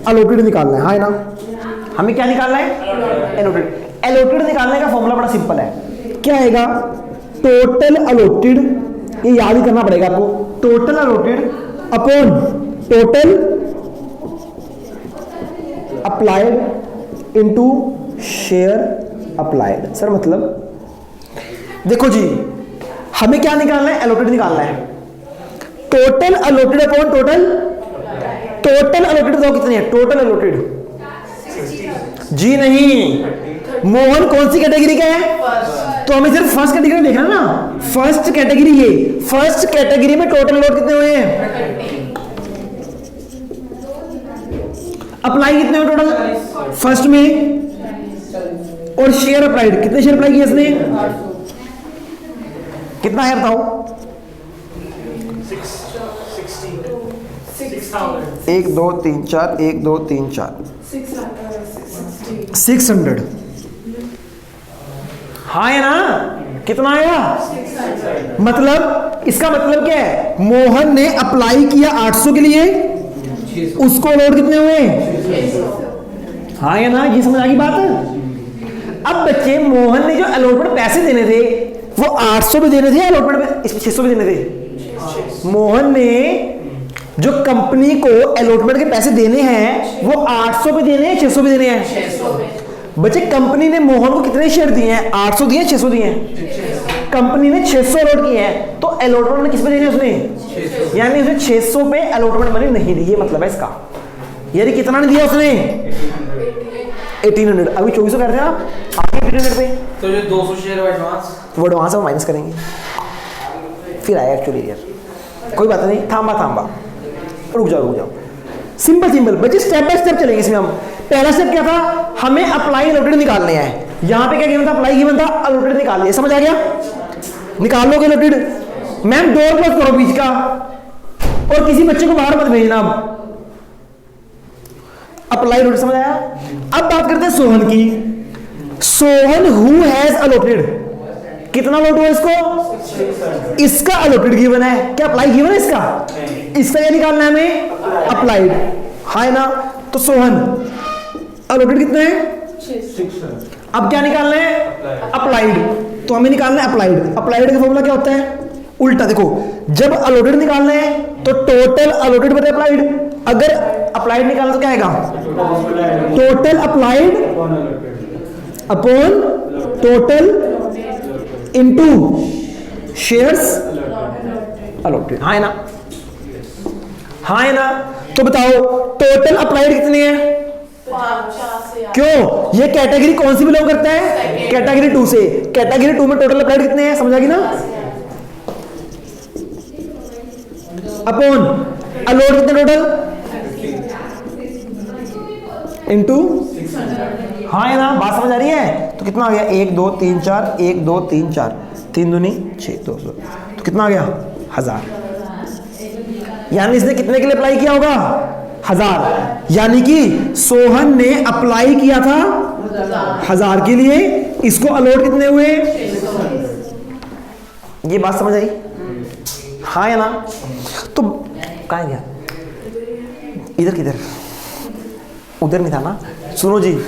अलॉटेड निकालना है। हाँ या ना, हमें क्या निकालना है, अलॉटेड। अलॉटेड निकालने का फॉर्मूला बड़ा सिंपल है, क्या आएगा, टोटल अलॉटेड, ये याद ही करना पड़ेगा आपको, total allotted upon total applied into share applied. Sir मतलब देखो जी, हमें क्या निकालना है, अलॉटेड निकालना है। Total allotted upon total, total allotted बताओ कितने हैं, टोटल अलॉटेड जी नहीं, मोहन कौन सी कैटेगरी का है, तो हमें सिर्फ फर्स्ट कैटेगरी देखना ना, फर्स्ट कैटेगरी, ये फर्स्ट कैटेगरी में टोटल अलॉट कितने हुए हैं, अप्लाई कितने हुए टोटल फर्स्ट में, और शेयर अप्लाइड कितने शेयर अप्लाई किए इसने, कितना है बताओ, 1 2 3 4 1 2 3 4 600। हाँ है ना, कितना आया, मतलब इसका मतलब क्या है, मोहन ने अप्लाई किया 800 के लिए, उसको लोड कितने हुए, हाँ है ना, ये समझ आ गई बात। अब बच्चे मोहन ने जो अलॉटमेंट पैसे देने थे वो 800 भी देने थे, अलॉटमेंट 600 भी देने थे। मोहन ने जो कंपनी को अलॉटमेंट के पैसे देने हैं वो 800 भी देने हैं, 600 भी देने हैं। बच्चे कंपनी ने मोहन को कितने शेयर दिए हैं, 800 दिए, 600 दिए हैं, कंपनी ने 600 अलॉट किए हैं, तो अलॉटमेंट किस पे देने उसने, यानी उसने 600 पे अलॉटमेंट मनी नहीं दी, ये मतलब है इसका, यानी कितना नहीं दिया उसने, 1800। अभी 2400 करते हैं आप, आगे 1800 पे, तो जो 200 शेयर एडवांस, वो एडवांस हम माइनस करेंगे, फिर आया एक्चुअली यार, कोई बात नहीं, थांबा, रुक जाओ, सिंपल सिंपल बच्चे, स्टेप बाय स्टेप चलेंगे इसमें हम। पहला स्टेप क्या था, हमें अप्लाई अलॉटेड निकालने हैं, यहां पे क्या गिवन था, अप्लाई गिवन था, अलॉटेड निकाल लिया, समझ आ गया, निकाल लोगे अलॉटेड। मैम डोर क्लोज करो बीच का, और किसी बच्चे को बाहर मत भेजना। अप्लाई अलॉटेड समझ आया। अब बात करते हैं सोहन की। सोहन हु हैज अलॉटेड, कितना अलॉट हुआ इसको, इसका अलॉटेड गिवन है, क्या अप्लाई गिवन है इसका, इसका ये निकालना है हमें, अप्लाइड, है ना। तो सोहन अलॉटेड कितने हैं, अब क्या निकालना है, अप्लाइड, तो हमें निकालना है अप्लाइड। अप्लाइड का फॉर्मूला क्या होता है, उल्टा देखो, जब अलॉटेड निकालना है तो टोटल अलॉटेड बटे अप्लाइड, अगर अप्लाइड निकालना तो क्या आएगा, total applied upon total into shares allotted, हाँ है ना, हाँ है ना। तो बताओ टोटल अप्लाइड कितनी है, क्यों, ये कैटेगरी कौन सी बिलोंग करता है, कैटेगरी 2 से, कैटेगरी 2 में टोटल अप्लाइड कितने हैं, समझ आ गई ना, अपॉन अलॉट कितने टोटल इनटू, हाँ है ना, बात समझ आ रही है। तो कितना आ गया, 1 2 3 4 1 2 3 4 3 दूनी 6 200, तो कितना आ गया 1000, यानी इसने कितने के लिए अप्लाई किया होगा, 1000, यानी कि सोहन ने अप्लाई किया था 1000 के लिए, इसको अलॉट कितने हुए, ये बात समझ आई, हाँ या ना। तो कहाँ गया, इधर किधर, उधर नहीं था ना। सुनो जी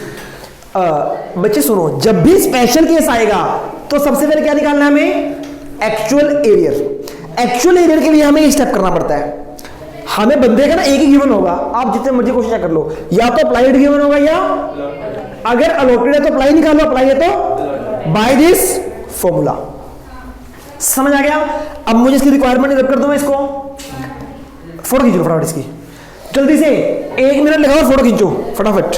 बच्चे सुनो, जब भी स्पेशल केस आएगा तो सबसे पहले क्या निकालना है हमें, एक्चुअल एरियर। एक्चुअल एरियर के लिए हमें ये स्टेप करना पड़ता है। हमें बंदे का ना एक ही गिवन होगा, आप जितने मर्जी कोशिश कर लो, या तो अप्लाइड गिवन होगा, या अगर अलॉटेड है तो अप्लाई निकालो, अप्लाई है तो बाय दिस फॉर्मूला। समझ आ गया। अब मुझे इसकी रिक्वायरमेंट रब कर दूं मैं, इसको फोटो खींचो फटाफट इसकी, जल्दी से 1 मिनट लगाओ, फोटो खींचो फटाफट,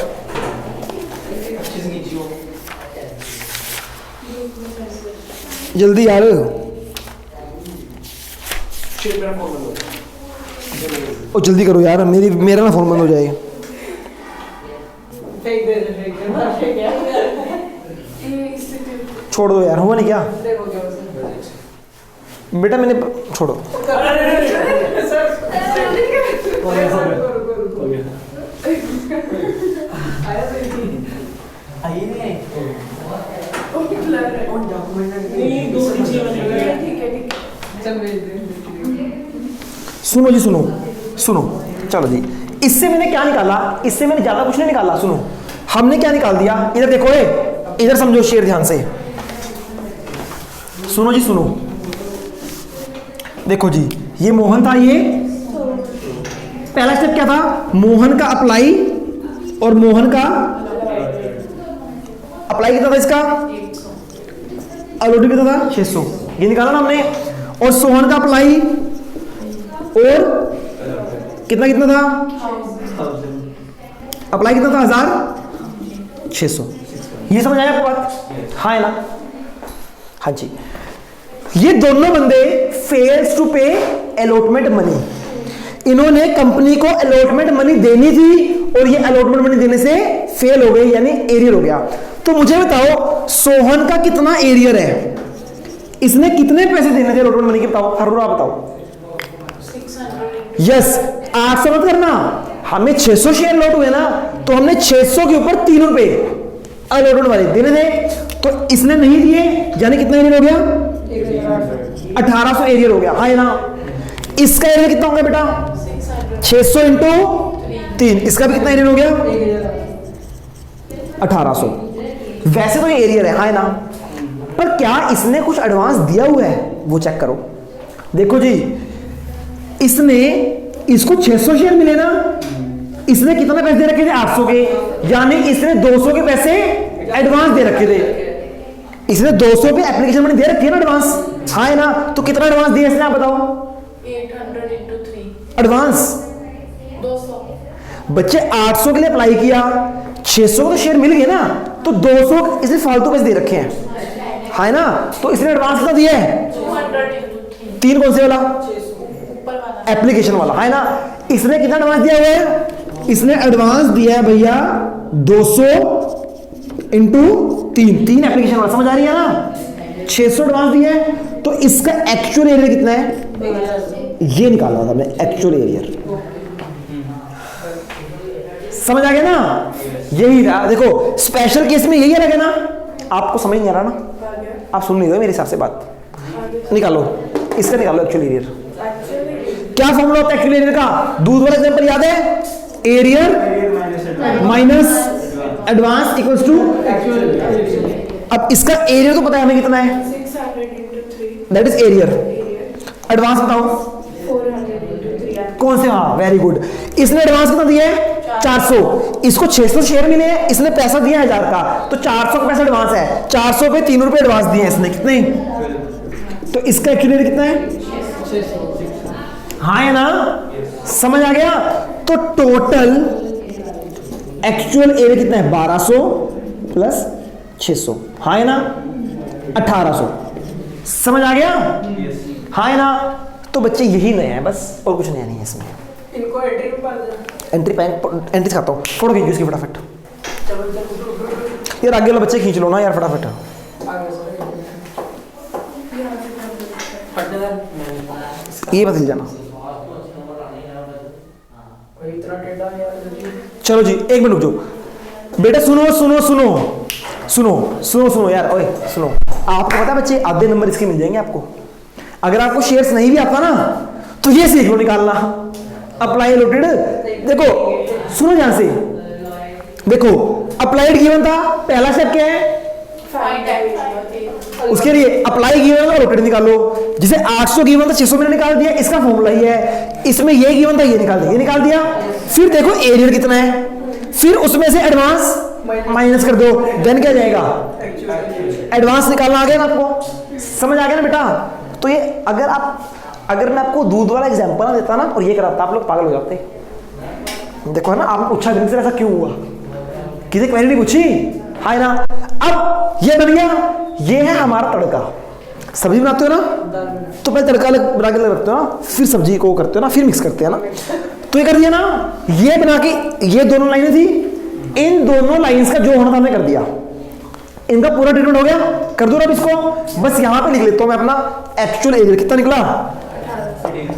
जल्दी यार, ओ जल्दी करो यार, मेरा ना फोन बंद हो जाएगा। छोड़ दो यार, हुआ नहीं क्या, बेटा मैंने छोड़ो, सुनो जी, सुनो सुनो, चलो जी, इससे मैंने क्या निकाला, इससे मैंने ज्यादा कुछ नहीं निकाला। सुनो, हमने क्या निकाल दिया, इधर देखो, इधर समझो शेर ध्यान से, सुनो जी सुनो, देखो जी, ये मोहन था, ये पहला स्टेप क्या था, मोहन का अप्लाई, और मोहन का अप्लाई कितना था, इसका अलॉटेड कितना था 600, ये निकाला ना हमने। और सोहन का अप्लाई और कितना कितना था, अप्लाई कितना था 1600। ये समझ आया आपको बात? हाँ है ना? हाँ जी। ये दोनों बंदे fails to pay allotment money, इन्होंने कंपनी को अलॉटमेंट मनी देनी थी और ये अलॉटमेंट मनी देने से फेल हो गए, यानी एरियर हो गया। तो मुझे बताओ सोहन का कितना एरियर है, इसने कितने पैसे देने थे अलॉटमेंट मनी के, बताओ हर आप बताओ। 600। यस, 800 मत करना, हमें 600 शेयर लॉट हुए ना, तो हमने 600 के ऊपर 3 रुपए अलॉटमेंट वाले देने थे, तो इसने नहीं दिए, यानी कितना एरियर हो गया 1800 एरियर हो गया। हाँ है ना? इसका एरियर कितना हो गया बेटा 600 इंटू 3, इसका भी कितना एरियर हो गया 1800। वैसे तो ये एरियर है, हाँ है ना? पर क्या इसने कुछ एडवांस दिया हुआ है, वो चेक करो। देखो जी, इसने इसको 600 शेयर मिले ना, इसने कितने पैसे दे रखे थे 800 के, यानी इसने 200 के पैसे एडवांस दे रखे थे। इसने 200 पे एप्लीकेशन मनी दे रखी है ना एडवांस, हाँ है ना? तो कितना एडवांस दिया इसने, आप बताओ 800 into 3 एडवांस। 200। बच्चे 800 के लिए अप्लाई किया, 600 तो शेयर मिल गए ना, तो 200 इसने फालतू पैसे दे रखे हैं, हाँ है ना? तो इसने एडवांस कितना दिया है 200 into 3 3, कौन से वाला, ऊपर वाला एप्लीकेशन वाला, है ना? इसने कितना एडवांस दिया हुआ है, इसने एडवांस दिया है भैया 200 इंटू 3 एप्लीकेशन वाला, समझ आ रही है ना? 600 एडवांस दिया है, तो इसका एक्चुअल एरियर कितना है, ये निकाला था हमने एक्चुअल एरियर। समझ आ गया ना? यही था। देखो स्पेशल केस में यही अलग है ना, आपको समझ नहीं आ रहा ना, आप सुन नहीं रहे मेरे हिसाब से बात। निकालो इसका, निकालो एक्चुअल एरियर। क्या फॉर्मूला होता है एक्चुअल एरियर का, दूध वाला एग्जांपल याद है, arrear minus advance equals to. अब इसका एरियर तो पता है हमें कितना है, 600 into 3 that is arrear. Advance बताओ 400 into 3 कौन से, हाँ वेरी गुड। इसने एडवांस कितना दिया है 400, इसको 600 शेयर मिले हैं, इसने पैसा दिया 1000 का, तो 400 का पैसा एडवांस है, 400 पे 3 रुपए एडवांस दिए हैं इसने, कितने, तो इसका एक्चुअल एरियर कितना है, हाँ है ना? समझ आ गया? तो टोटल एक्चुअल एरियर कितना है 1200 प्लस 600, हाँ है ना? 1800। समझ आ गया? हाँ है ना? तो बच्चे यही नया है बस, और कुछ नया नहीं है इसमें। इनको एंट्री में पड़ जाए, एंट्री खाता हूँ, फोटो खींचो इसकी फटाफट। यार आगे वाला बच्चे खींच लो ना यार फटाफट। ये बदल जाना। चलो जी 1 मिनट रुक जाओ बेटा, सुनो सुनो सुनो सुनो सुनो सुनो यार, ओए सुनो। आपको पता है बच्चे आधे नंबर इसके मिल जाएंगे आपको, अगर आपको शेयर्स नहीं भी आता ना, तो ये सीख लो निकालना, अप्लाई अलॉटेड। देखो सुनो ध्यान से, देखो अप्लाइड गिवन था, पहला स्टेप क्या है, उसके लिए अप्लाई गिवन था अलॉटेड निकालो। जिसे 800 गिवन था 600 मैंने निकाल दिया, इसका फॉर्मूला ही है। इसमें ये गिवन था, ये निकाल दिया। फिर देखो एरियर कितना है, फिर उसमें से एडवांस माइनस कर दो, देन क्या जाएगा, एडवांस निकालना आ गया ना आपको, समझ आ गया ना बेटा? तो ये अगर मैं आपको दूध वाला एग्जांपल ना देता ना और ये कराता, आप लोग पागल हो जाते। देखो है ना, आपने पूछा दिन से ऐसा क्यों हुआ, किसी क्वेरी पूछी, है ना? अब ये बन गया, ये है हमारा तड़का। सब्जी बनाते हो ना, तो पहले तड़का बना के रखते हो ना, फिर सब्जी को करते हो ना, फिर मिक्स करते हैं ना। तो ये कर दिया ना, ये बना के, ये दोनों लाइनें थी, इन दोनों लाइंस का जो होना था हमने कर दिया। इनका पूरा ट्रीटमेंट हो गया, कर दो ना इसको, बस यहां पे लिख लेता हूं मैं अपना एक्चुअल एरिया कितना निकला।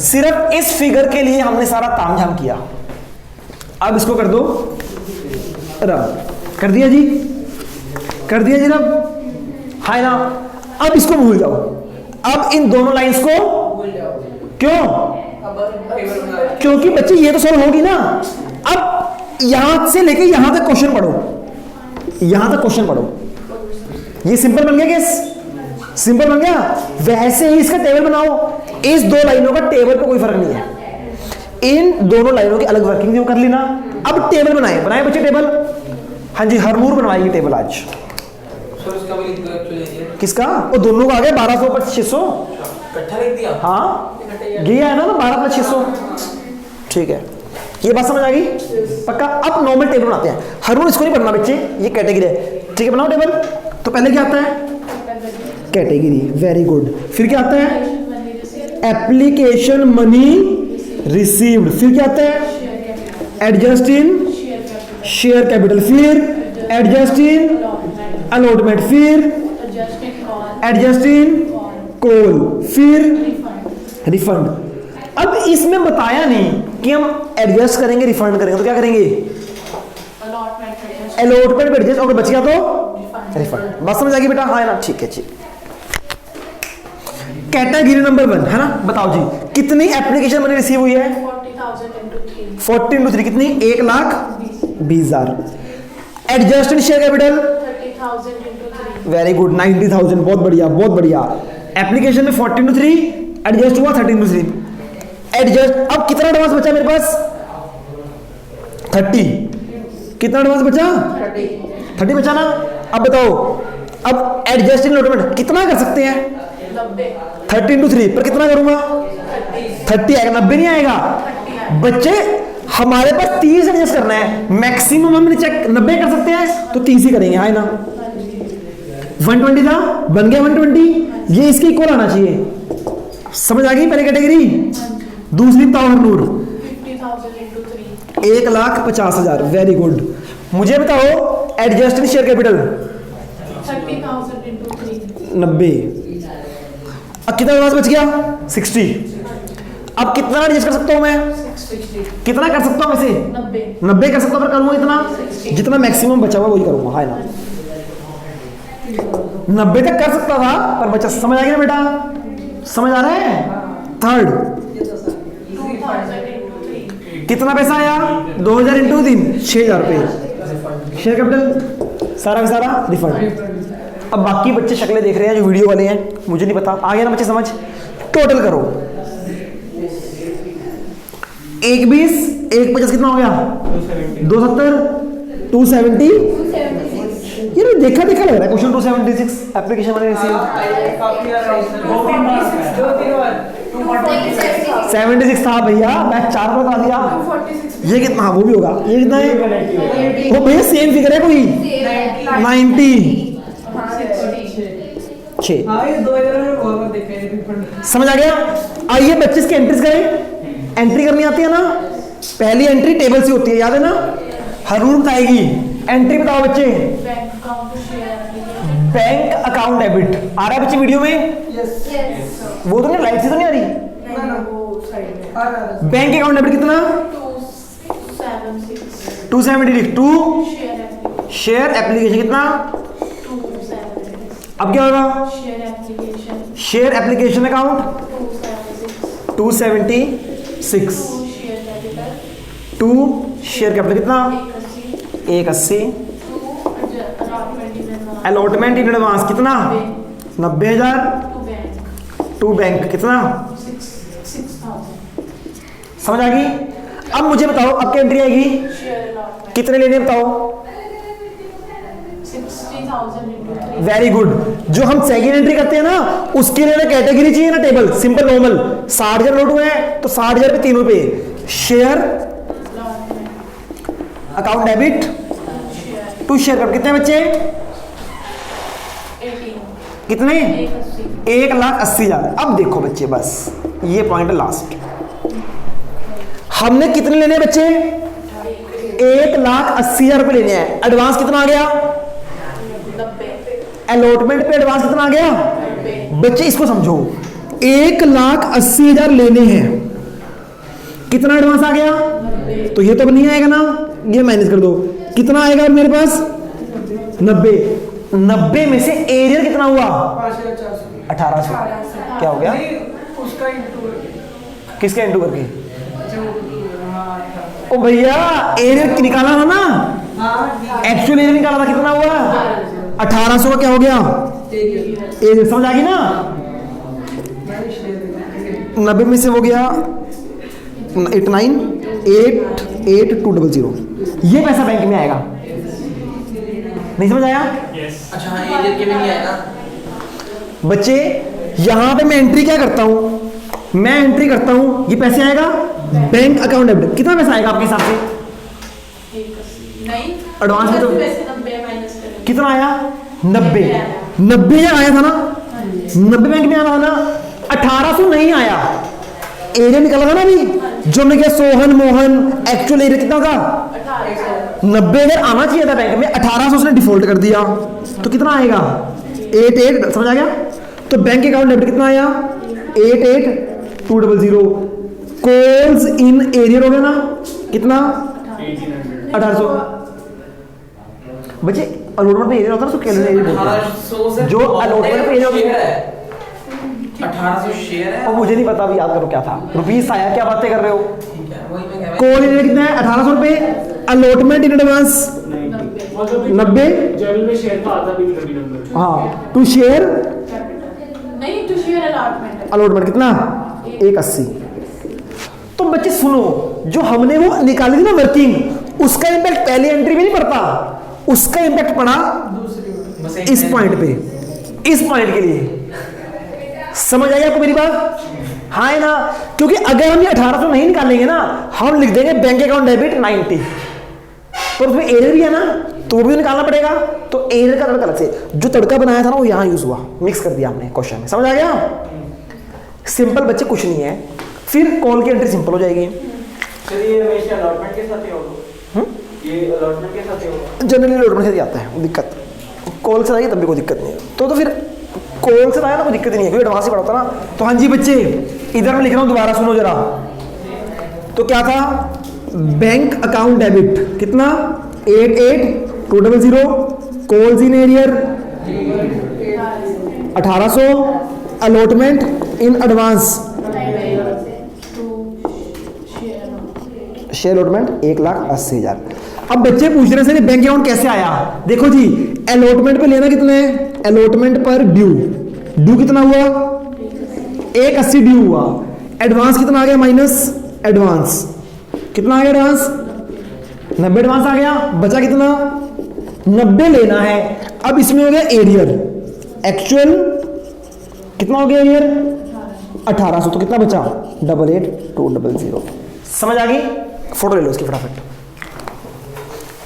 सिर्फ इस फिगर के लिए हमने सारा तामझाम किया। अब इसको कर दो रब, कर दिया जी, कर दिया जी रब, है ना। अब इसको भूल जाओ, अब इन दोनों लाइंस को क्यों, क्योंकि बच्चे ये तो सॉल्व होगी ना। अब यहां से लेके यहां तक क्वेश्चन पढ़ो, यहां तक क्वेश्चन पढ़ो। ये सिंपल बन गया केस, सिंपल बन गया। वैसे ही इसका टेबल बनाओ, इस दो लाइनों का टेबल पे कोई फर्क नहीं है, इन दोनों लाइनों की अलग वर्किंग कर लेना। अब टेबल बनाए, बनाए बच्चे टेबल। हाँ जी, हरनूर बनवाएगी टेबल आज। उसका भी लिख दो एक्चुअली ये। किसका? वो दोनों का आ गया 1200 पर 600। इकट्ठा लिख दिया? हाँ ये है ना 12 + 600, ठीक है। ये बात समझ आ गई पक्का। अब नॉर्मल टेबल बनाते हैं। हरनूर इसको नहीं पढ़ना बच्चे, ये कैटेगरी है, ठीक है। बनाओ टेबल। तो पहले क्या आता है? Category, very good. फिर क्या आता है? Application money received. फिर क्या आता है? Adjust in share capital. फिर एडजस्ट इन अलॉटमेंट। फिर एडजस्ट इन कॉल। फिर रिफंड। अब इसमें बताया नहीं कि हम एडजस्ट करेंगे रिफंड करेंगे, तो क्या करेंगे? अलॉटमेंट पे एडजस्ट, और बच गया तो रिफंड। बात समझ आ गई बेटा? हाँ है ना, ठीक है जी। कैटेगरी नंबर 1 है ना, बताओ जी कितनी एप्लीकेशन मनी रिसीव हुई है? 40 × 3 कितनी? 1,20,000। Adjust in share capital 30,000 × 3। Very good, 90,000। बहुत बढ़िया, बहुत बढ़िया। एप्लीकेशन में 40 × 3, एडजस्ट हुआ 13 × 3। एडजस्ट, अब कितना एडवांस बचा मेरे पास? 30। कितना एडवांस बचा? 30 बचा ना। अब बताओ, अब एडजस्ट इन अलॉटमेंट कितना कर सकते हैं? 13 × 3 पर कितना करूंगा? 30 आएगा, 90 नहीं आएगा बच्चे। हमारे पास 30 एडजस्ट करना है, मैक्सिमम हम चेक 90 कर सकते हैं, तो 30 ही करेंगे, है ना। 120 था, बन गया 120। ये इसके इक्वल आना चाहिए। समझ आ गई पहली कैटेगरी? दूसरी बताओ हरनूर। 50,000 × 3। 1,50,000। Very good. मुझे बताओ एडजस्ट इन शेयर कैपिटल 30,000 × 3। 90। अब कितना एडवांस बच गया? 60। अब कितना एडजस्ट कर सकता हूं मैं? 60। कितना कर सकता हूं वैसे? 90 कर सकता हूं, पर करूंगा इतना जितना मैक्सिमम बचा हुआ वही करूंगा, है ना। 90 तक कर सकता था पर बचा। समझ आ गया बेटा? समझ आ रहा है? थर्ड 2,000 × 3। कितना पैसा आया? 2,000 × 3 6,000 रुपये। शेयर कैपिटल सारा का सारा रिफंड। अब बाकी बच्चे शक्लें देख रहे हैं जो वीडियो वाले हैं, मुझे नहीं पता। आ गया ना बच्चे समझ? टोटल करो। 1,20 1,50 कितना हो गया? 270 270। ये भी देखा देखा लग रहा है क्वेश्चन। 276 एप्लीकेशन वाले रिसीव। काफी दो तीन बार 76 था भैया, मैं 4 बार बता दिया। 246। ये कितना? हाँ वो भी होगा। ये कितना है? वो भैया सेम फिगर है कोई? 90 6। हाँ ये 2000 में और बार देखे रिफंड। समझ आ गया? आइए बच्चे इसकी एंट्रीज करें। एंट्री करनी आती है ना? पहली एंट्री टेबल से होती है, याद है ना? हरनूर बताएगी। एंट्री बताओ बच्चे। Bank account share application. Bank account debit आ रहा है बच्चे वीडियो में? वो तो नहीं, लाइट से तो नहीं आ रही। ना वो साइड में। बैंक अकाउंट डेबिट कितना? 276। 270 to share application share application कितना? 276। अब क्या होगा? Share application share application account 276। 276। Share capital 2 share capital कितना? 180। 180। Allotment in advance. Allotment in advance कितना? 90,000। टू बैंक टू बैंक कितना? 6,000। समझ आ गई? अब मुझे बताओ अब क्या एंट्री आएगी? शेयर अलॉटमेंट कितने लेने बताओ? 60,000 × 3। Very good. जो हम सेकंड एंट्री करते हैं ना उसके लिए कैटेगरी चाहिए ना, टेबल सिंपल नॉर्मल। 60,000 नोट हुए हैं तो 60,000 पे 3 रुपए। Share account debit to share कर कितने बच्चे? 18। कितने? 180। 1,80,000। अब देखो बच्चे, बस ये पॉइंट है लास्ट। हमने कितने लेने बच्चे? 1,80,000 रुपए लेने हैं। एडवांस कितना आ गया? 90। अलॉटमेंट पे एडवांस कितना आ गया बच्चे, इसको समझो 1,80,000 लेने हैं, कितना एडवांस आ गया, तो ये तो नहीं आएगा ना, ये माइनस कर दो, कितना आएगा मेरे पास 90 में से एरियर कितना हुआ 1800, क्या हो गया उसका इंटू किसका इंटू करके, ओ भैया एरियर निकाला था ना, एक्चुअल एरियर निकाला था, कितना हुआ 1800 का क्या हो गया एरियर, समझ आ गई ना। 90 में से हो गया 89,88200, ये पैसा बैंक में आएगा, नहीं समझ आया अच्छा हाँ एरियर के भी नहीं आएगा बच्चे। यहां पे मैं एंट्री क्या करता हूं, मैं एंट्री करता हूं, ये पैसे आएगा बैंक अकाउंट डेबिट, कितना पैसा आएगा आपके हिसाब से नहीं एडवांस में तो 90 माइनस करें कितना आया 90 आया था ना, 90 बैंक में आना था ना, 1800 नहीं आया, एरिया निकला था ना अभी जो मैं क्या सोहन मोहन, एक्चुअल एरिया कितना था 90,000 आना चाहिए था बैंक में, 1800 उसने डिफॉल्ट कर दिया, तो कितना आएगा 88, समझ आ गया। तो बैंक अकाउंट डेबिट कितना आया 88,200, कॉल्स इन एरियर हो गया ना, कितना 1800 बच्चे, अलॉटमेंट पे एरिया होता है ना, तो कैलोरी एरिया बोलते हैं, 1800 से जो allotment पे जो- शेयर है 1800 शेयर है और मुझे नहीं पता, अभी याद करो क्या था, रुपीस आया, क्या बातें कर रहे हो, ठीक है वही मैं कह रहा कॉल एरिया कितना है 1800 रुपए, अलॉटमेंट इन एडवांस 90, जनरल में शेयर का आधा भी नहीं कभी नंबर, हाँ टू शेयर नहीं टू शेयर अलॉटमेंट अलॉटमेंट कितना 180। तो बच्चे सुनो, जो हमने वो निकाली थी ना वर्किंग, उसका इंपैक्ट पहली एंट्री में नहीं पड़ता, उसका इंपैक्ट पड़ा बस एक इस मिनट। पॉइंट पे, इस पॉइंट के लिए, समझ आई आपको मेरी बात, हाँ है ना, क्योंकि अगर हम ये 1800 नहीं निकालेंगे ना, हम लिख देंगे बैंक अकाउंट डेबिट 90, तो उसमें एरियर भी है ना, तो वो भी निकालना पड़ेगा, तो एरियर का तड़का अलग से, जो तड़का बनाया था ना वो यहाँ यूज हुआ, मिक्स कर दिया हमने क्वेश्चन में, समझ आ गया, सिंपल बच्चे कुछ नहीं है, फिर कॉल की एंट्री सिंपल हो जाएगी, चलिए हमेशा अलॉटमेंट के साथ ही होगा, ये अलॉटमेंट के साथ ही होगा, जनरली अलॉटमेंट से आता है वो दिक्कत, कॉल से आएगी तब भी कोई दिक्कत नहीं है, तो फिर कॉल से आया ना कोई दिक्कत नहीं है, क्योंकि एडवांस ही पड़ा होता ना। तो हाँ जी बच्चे, इधर मैं लिख रहा हूँ, दोबारा सुनो जरा, तो क्या था बैंक अकाउंट डेबिट कितना 88,200, calls in arrear 1800, allotment in advance share allotment 1,80,000। अब बच्चे पूछ रहे हैं सर बैंक अकाउंट कैसे आया, देखो जी अलॉटमेंट पे लेना कितने, अलॉटमेंट पर ड्यू कितना हुआ 180 ड्यू हुआ, एडवांस कितना आ गया माइनस एडवांस, कितना आ गया एडवांस 90 एडवांस आ गया, बचा कितना 90 लेना है। अब इसमें हो गया एरियर, एक्चुअल कितना हो गया एरियर 1800, तो कितना बचा 88,200, समझ आ गई, फोटो ले लो इसकी फटाफट,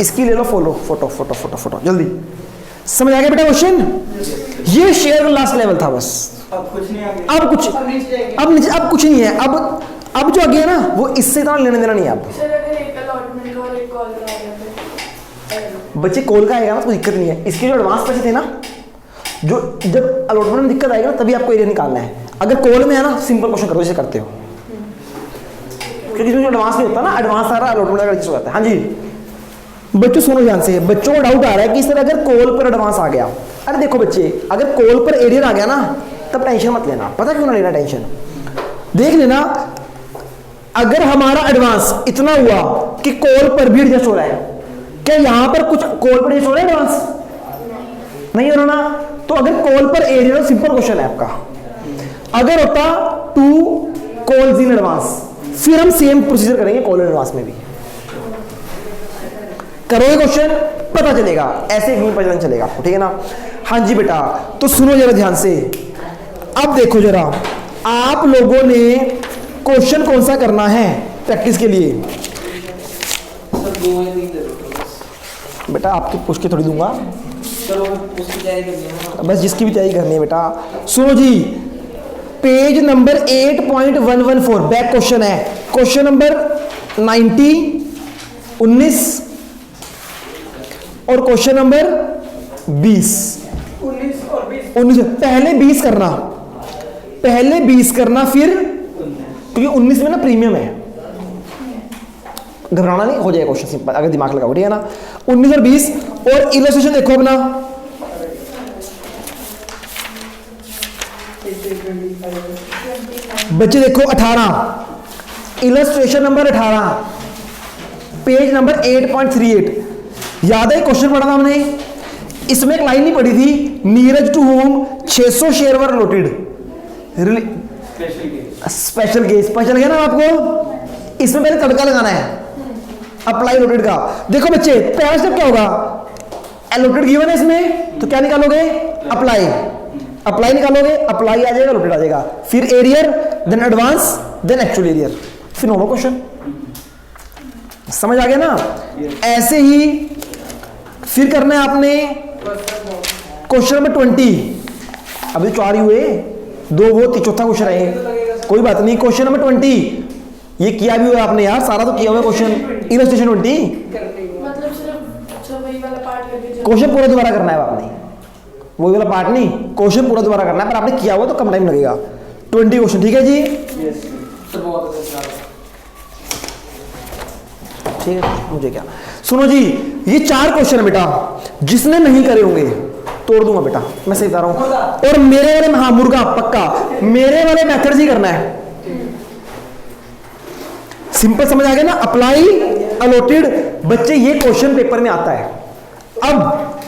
इसकी ले लो फोटो जल्दी, समझ आ गया बेटा क्वेश्चन, ये शेयर का लास्ट लेवल था बस, अब कुछ नहीं आगे, अब कुछ अब कुछ नहीं है, अब जो आगे है ना वो इससे इतना लेने देना नहीं है। अब सर अगर एक अलॉटमेंट और एक कॉल का आएगा बच्चे कॉल का आएगा ना तो दिक्कत नहीं है, इसके जो एडवांस पैसे थे ना, जो जब अलॉटमेंट में दिक्कत आएगा ना तभी आपको एरिया निकालना है, अगर कॉल में है ना सिंपल क्वेश्चन करो जैसे करते हो, क्योंकि जो एडवांस में होता है ना, एडवांस आ रहा है अलॉटमेंट का हो जाता है। हाँ जी बच्चों सुनो ध्यान से, बच्चों को डाउट आ रहा है कि सर अगर कॉल पर एडवांस आ गया, अरे देखो बच्चे अगर कॉल पर एरियर आ गया ना तब टेंशन मत लेना, पता क्यों ना लेना टेंशन, देख लेना अगर हमारा एडवांस इतना हुआ कि कॉल पर भी एडजस्ट हो रहा है, क्या यहां पर कुछ कॉल पर एडजस्ट हो रहा है एडवांस नहीं हो रहा ना, तो अगर कॉल पर एरियर, सिंपल क्वेश्चन है आपका, अगर होता टू कॉल्स इन एडवांस, फिर हम सेम प्रोसीजर करेंगे कॉल इन एडवांस में भी, करोगे क्वेश्चन पता चलेगा, ऐसे नहीं पता चलेगा आपको, ठीक है ना। हाँ जी बेटा, तो सुनो जरा ध्यान से, अब देखो जरा आप लोगों ने क्वेश्चन कौन सा करना है प्रैक्टिस के लिए, सर 2 या 3 दे दो बस, बेटा आपकी पूछ के थोड़ी दूंगा, चलो उसकी तैयारी करनी है ना, बस जिसकी भी तैयारी करनी है बेटा। सुनो जी, पेज नंबर 8.114 बैक क्वेश्चन है, क्वेश्चन नंबर 90 19 और क्वेश्चन नंबर 20, 19 19 पहले 20 करना, पहले 20 करना, फिर क्योंकि 19 में ना प्रीमियम है, घबराना नहीं, हो जाएगा क्वेश्चन सिंपल अगर दिमाग लगाओ, ठीक है ना। 19 और 20 और इलस्ट्रेशन देखो अपना, बच्चे देखो 18 इलस्ट्रेशन नंबर 18 पेज नंबर 8.38। याद है क्वेश्चन पढ़ा था हमने, इसमें एक लाइन नहीं पढ़ी थी, Neeraj to whom 600 share were allotted, special case, special है ना आपको, इसमें पहले तड़का लगाना है अप्लाई अलॉटेड का। देखो बच्चे पहला स्टेप क्या होगा, अलॉटेड गिवन है इसमें, तो क्या निकालोगे, अप्लाई, अप्लाई निकालोगे, अप्लाई आ जाएगा, अलॉटेड आ जाएगा, फिर arrear, then advance, then actual arrear, फिर नॉर्मल क्वेश्चन। समझ आ गया ना। ऐसे ही फिर करना है आपने क्वेश्चन नंबर 20, अभी 4 ही हुए, 2 वो चौथा क्वेश्चन है, कोई बात नहीं। क्वेश्चन नंबर 20 ये किया भी हुआ आपने यार, सारा तो किया हुआ क्वेश्चन, इलस्ट्रेशन 20, मतलब सिर्फ जो वही वाला पार्ट लगे, क्वेश्चन पूरा दोबारा करना है आपने, वही वाला पार्ट नहीं, क्वेश्चन पूरा दोबारा करना है, पर आपने किया हुआ तो कम टाइम लगेगा। 20 क्वेश्चन, ठीक है जी, ठीक है। मुझे क्या, सुनो जी, ये 4 क्वेश्चन है बेटा, जिसने नहीं करे होंगे तोड़ दूंगा बेटा, मैं सही बता रहा हूं। और मेरे वाले, हाँ मुर्गा पक्का, मेरे वाले मेथड से ही करना है, सिंपल समझ आ गया ना। अप्लाई अलॉटेड बच्चे ये क्वेश्चन पेपर में आता है। अब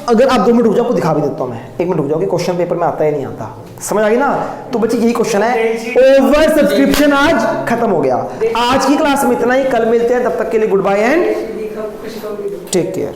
अगर आप 2 मिनट रुक जाओ, आपको दिखा भी देता हूं मैं, 1 मिनट रुक जाओ कि क्वेश्चन पेपर में आता है नहीं आता, समझ आ गई ना। तो बच्चे यही क्वेश्चन है, ओवर सब्सक्रिप्शन आज खत्म हो गया। आज की क्लास में इतना ही, कल मिलते हैं, तब तक के लिए good bye and take care.